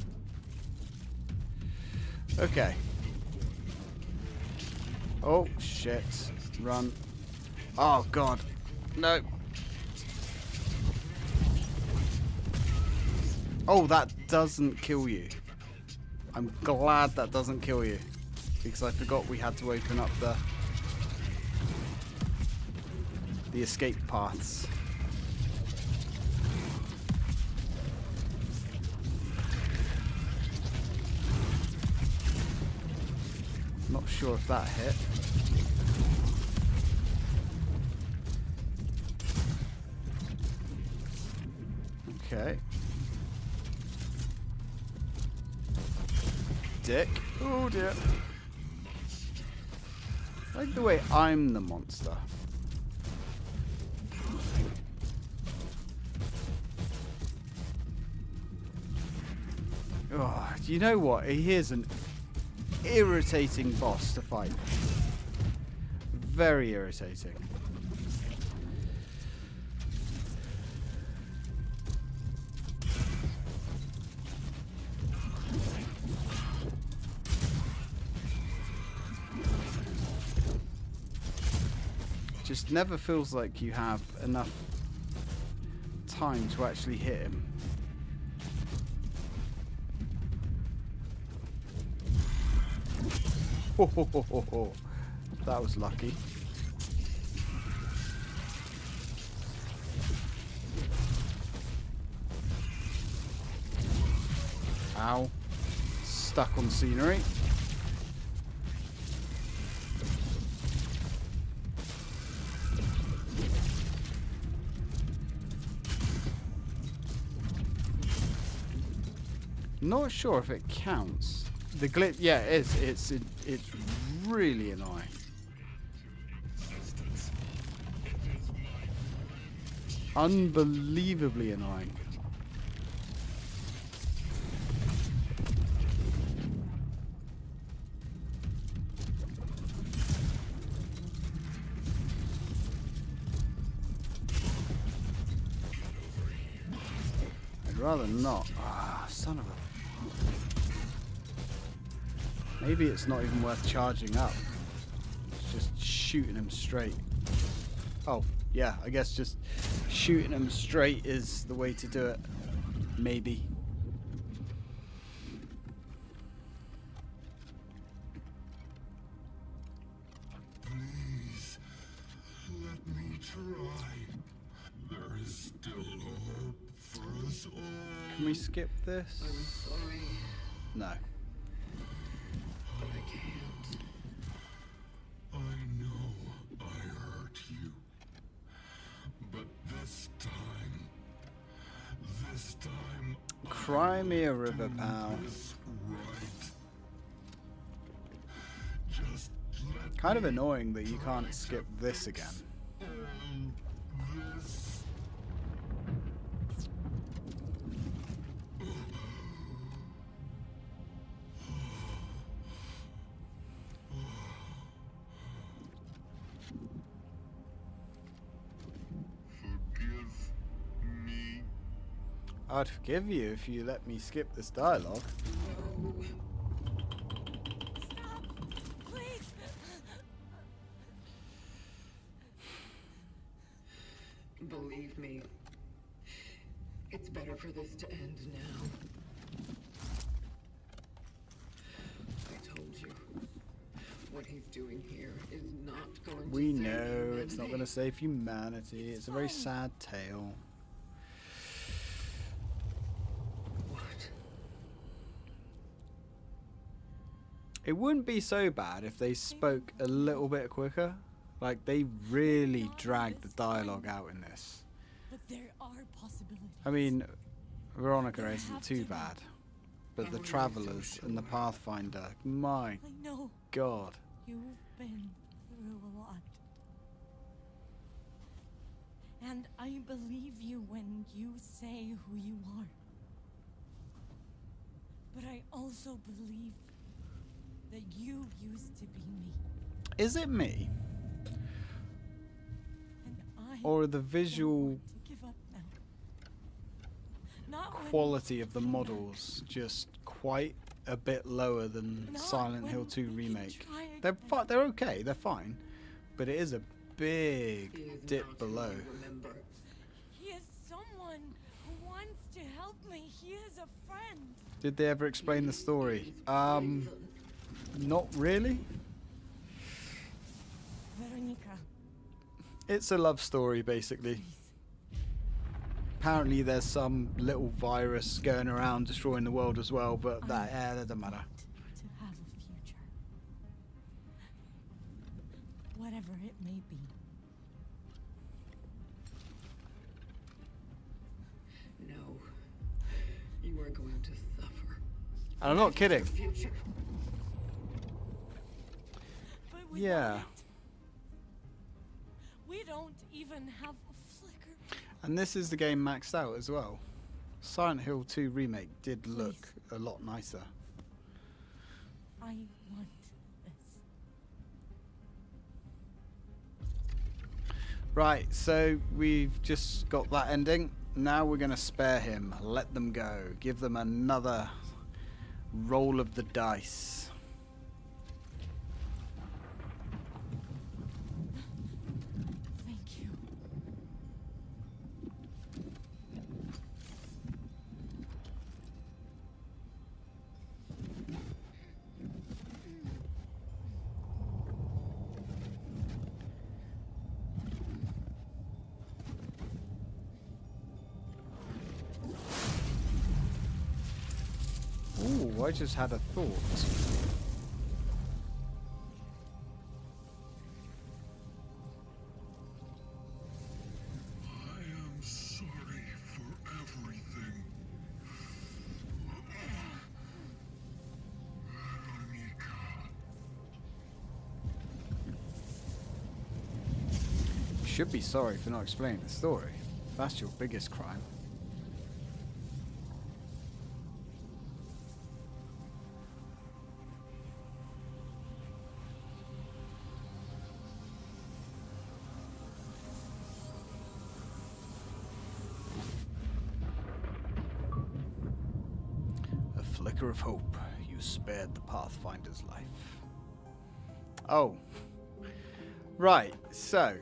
Okay. Oh, shit. Run. Oh, God. No. Oh, that doesn't kill you. I'm glad that doesn't kill you. Because I forgot we had to open up the escape paths. Not sure if that hit. Okay. Dick. Oh dear. I like the way I'm the monster. Oh, do you know what? Here's an irritating boss to fight. Very irritating. Just never feels like you have enough time to actually hit him. Ho, ho, ho, ho, ho. That was lucky. Ow. Stuck on scenery. Not sure if it counts. The glitch, yeah, it is. It's really annoying. Unbelievably annoying. I'd rather not. Ah, son of a. Maybe it's not even worth charging up. It's just shooting him straight. Oh, yeah, I guess just shooting him straight is the way to do it. Maybe. Please, let me try. There is still hope for us all. Can we skip this? I'm sorry. No. I can't. I know I hurt you. But this time, Cry me a river, pal. is right. Just let Kind of annoying that you can't skip this again. this. Forgive me. I'd forgive you if you let me skip this dialogue. Stop! Please! Believe me, it's better for this to end now. I told you, what he's doing here is not going We to save know humanity. it's not going to save humanity. It's a very sad tale. What? It wouldn't be so bad if they spoke a little bit quicker. Like, they really dragged the dialogue out in this. But there are possibilities. I mean, Veronica isn't too bad. But the Travelers and the Pathfinder, my I know god. you've been through a lot. And I believe you when you say who you are. But I also believe that you used to be me. Is it me? And I Or the don't visual want to give up now. Not when quality of the you models just quite a bit lower than Not Silent Hill when 2 we can remake? try They're again. they're okay, they're fine, but it is a He big is dip not below. who you remember. He is someone who wants to help me. He is a friend. Did they ever explain the story? Ryzen. Not really. Veronica, It's a love story basically. please. Apparently there's some little virus going around destroying the world as well, but that doesn't matter. To have a future. Whatever it may be. No. You are going to suffer. And I'm not kidding. Future. But without Yeah. it, we don't even have a flicker. And this is the game maxed out as well. Silent Hill 2 remake did look a lot nicer. I want this. Right, so we've just got that ending. Now we're going to spare him. Let them go. Give them another roll of the dice. Thank you. Ooh, I just had a thought. I am sorry for everything. Veronica. You should be sorry for not explaining the story. That's your biggest crime. A flicker of hope. You spared the Pathfinder's life. Oh. Right, so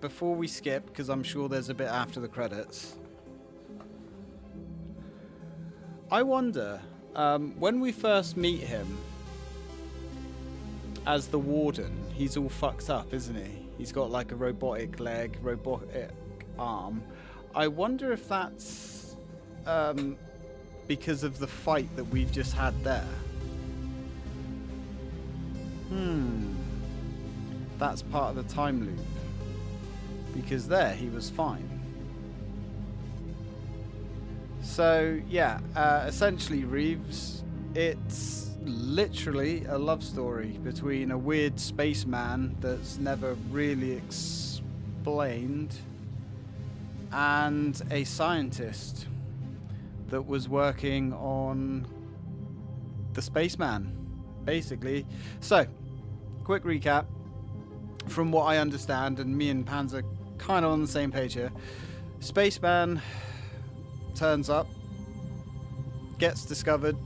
before we skip, because I'm sure there's a bit after the credits, I wonder, when we first meet him as the warden, he's all fucked up, isn't he? He's got like a robotic leg, robotic arm. I wonder if that's because of the fight that we've just had there. That's part of the time loop. Because there, he was fine. So, yeah, essentially, Reeves, it's literally a love story between a weird spaceman that's never really explained and a scientist that was working on the spaceman, basically. So, quick recap. From what I understand, and me and Panzer kind of on the same page here, spaceman turns up, gets discovered.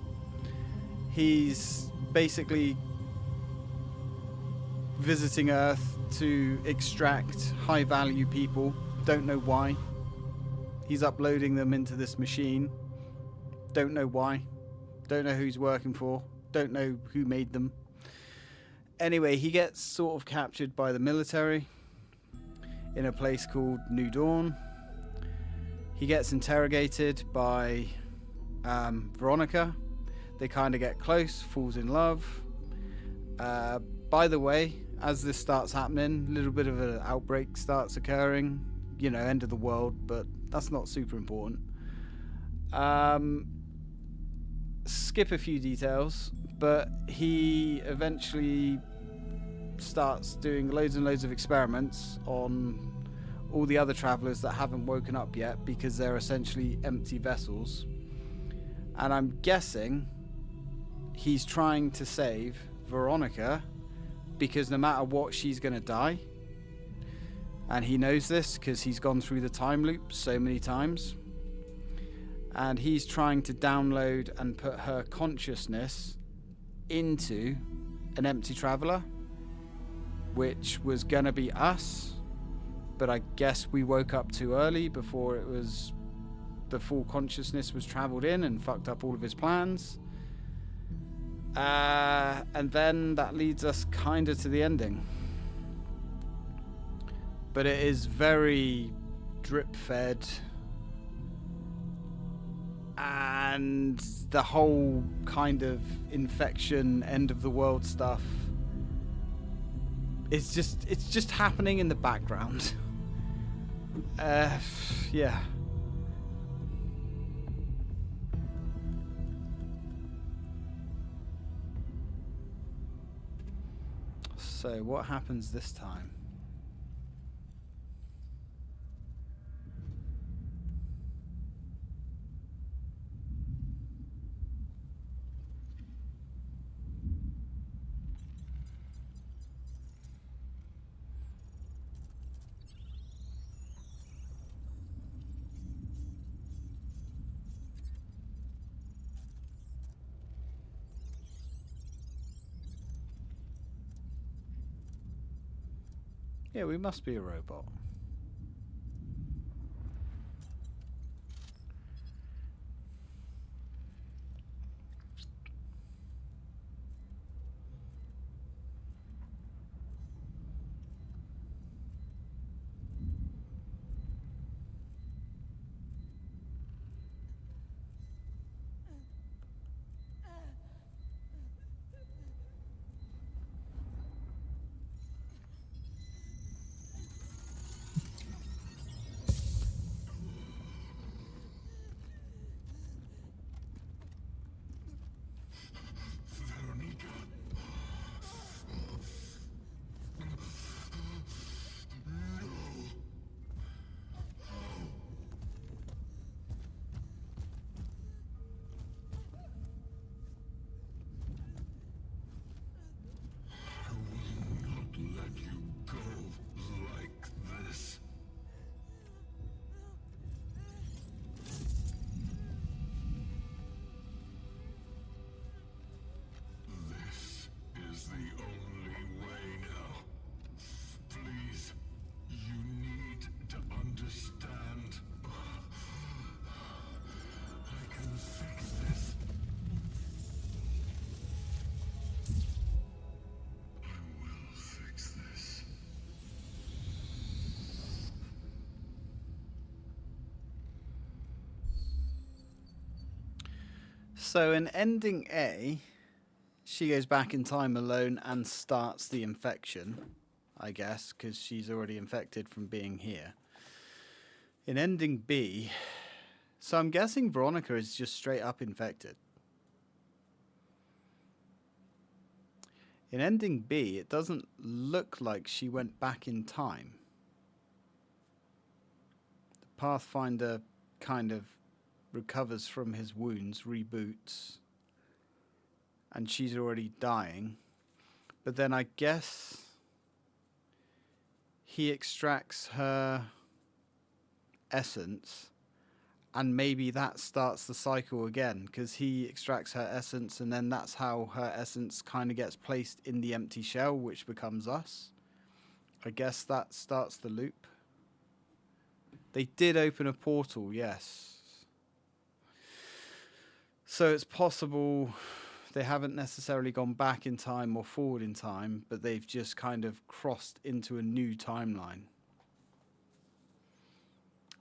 He's basically visiting Earth to extract high-value people. Don't know why. He's uploading them into this machine. Don't know why. Don't know who he's working for. Don't know who made them. Anyway, he gets sort of captured by the military in a place called New Dawn. He gets interrogated by Veronica. They kind of get close, falls in love. By the way, as this starts happening, a little bit of an outbreak starts occurring. You know, end of the world, but that's not super important. Skip a few details, but he eventually starts doing loads and loads of experiments on all the other travelers that haven't woken up yet, because they're essentially empty vessels. And I'm guessing he's trying to save Veronica, because no matter what, she's going to die. And he knows this because he's gone through the time loop so many times. And he's trying to download and put her consciousness into an empty traveler, which was going to be us. But I guess we woke up too early before it was the full consciousness was traveled in and fucked up all of his plans. And then that leads us kind of to the ending. But it is very drip-fed. And the whole kind of infection, end of the world stuff, it's just happening in the background. Yeah. So what happens this time? Yeah, we must be a robot. Veronica. I will not let you go like this. This is the only way now. Please, you need to understand. I can fix this. I will fix this. So in ending A, she goes back in time alone and starts the infection, I guess, because she's already infected from being here. In ending B, so I'm guessing Veronica is just straight up infected. In ending B, it doesn't look like she went back in time. The Pathfinder kind of recovers from his wounds, reboots, and she's already dying. But then I guess he extracts her essence, and maybe that starts the cycle again, because he extracts her essence, and then that's how her essence kind of gets placed in the empty shell, which becomes us. I guess that starts the loop. They did open a portal, yes. So it's possible they haven't necessarily gone back in time or forward in time, but they've just kind of crossed into a new timeline.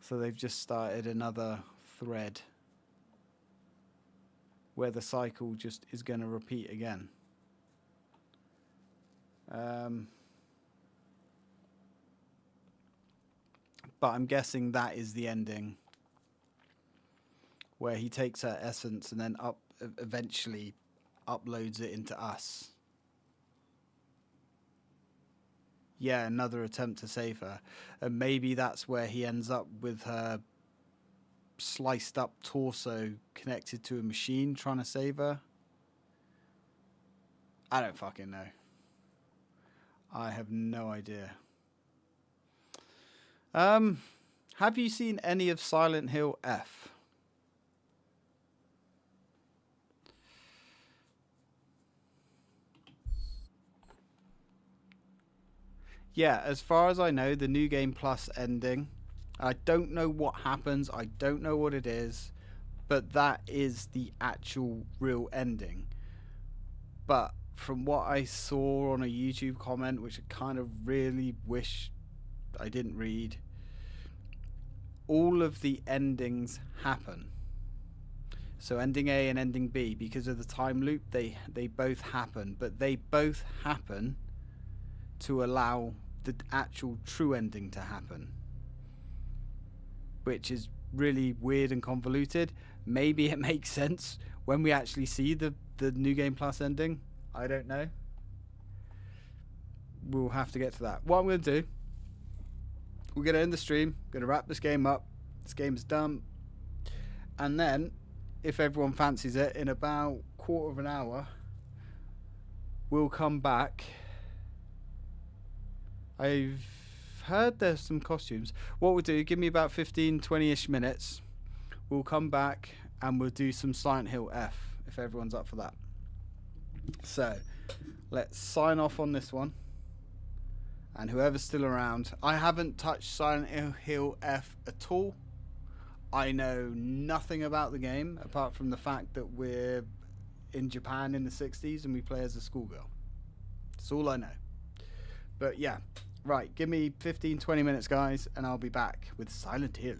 So they've just started another thread where the cycle just is going to repeat again. But I'm guessing that is the ending, where he takes her essence and then eventually uploads it into us. Yeah, another attempt to save her. And maybe that's where he ends up with her sliced up torso connected to a machine trying to save her. I don't fucking know. I have no idea. Have you seen any of Silent Hill F? Yeah, as far as I know, the New Game Plus ending, I don't know what happens, I don't know what it is, but that is the actual real ending. But from what I saw on a YouTube comment, which I kind of really wish I didn't read, all of the endings happen. So ending A and ending B, because of the time loop, they both happen, but they both happen to allow the actual true ending to happen, which is really weird and convoluted. Maybe it makes sense when we actually see the New Game Plus ending. I don't know. We'll have to get to that. What I'm going to do, we're going to end the stream, going to wrap this game up. This game's done. And then, if everyone fancies it, in about a quarter of an hour, we'll come back. I've heard there's some costumes. What we'll do, give me about 15-20ish minutes. We'll come back and we'll do some Silent Hill F, if everyone's up for that. So, let's sign off on this one. And whoever's still around, I haven't touched Silent Hill F at all. I know nothing about the game apart from the fact that we're in Japan in the 60s and we play as a schoolgirl. That's all I know. But yeah, right, give me 15-20 minutes, guys, and I'll be back with Silent Hill.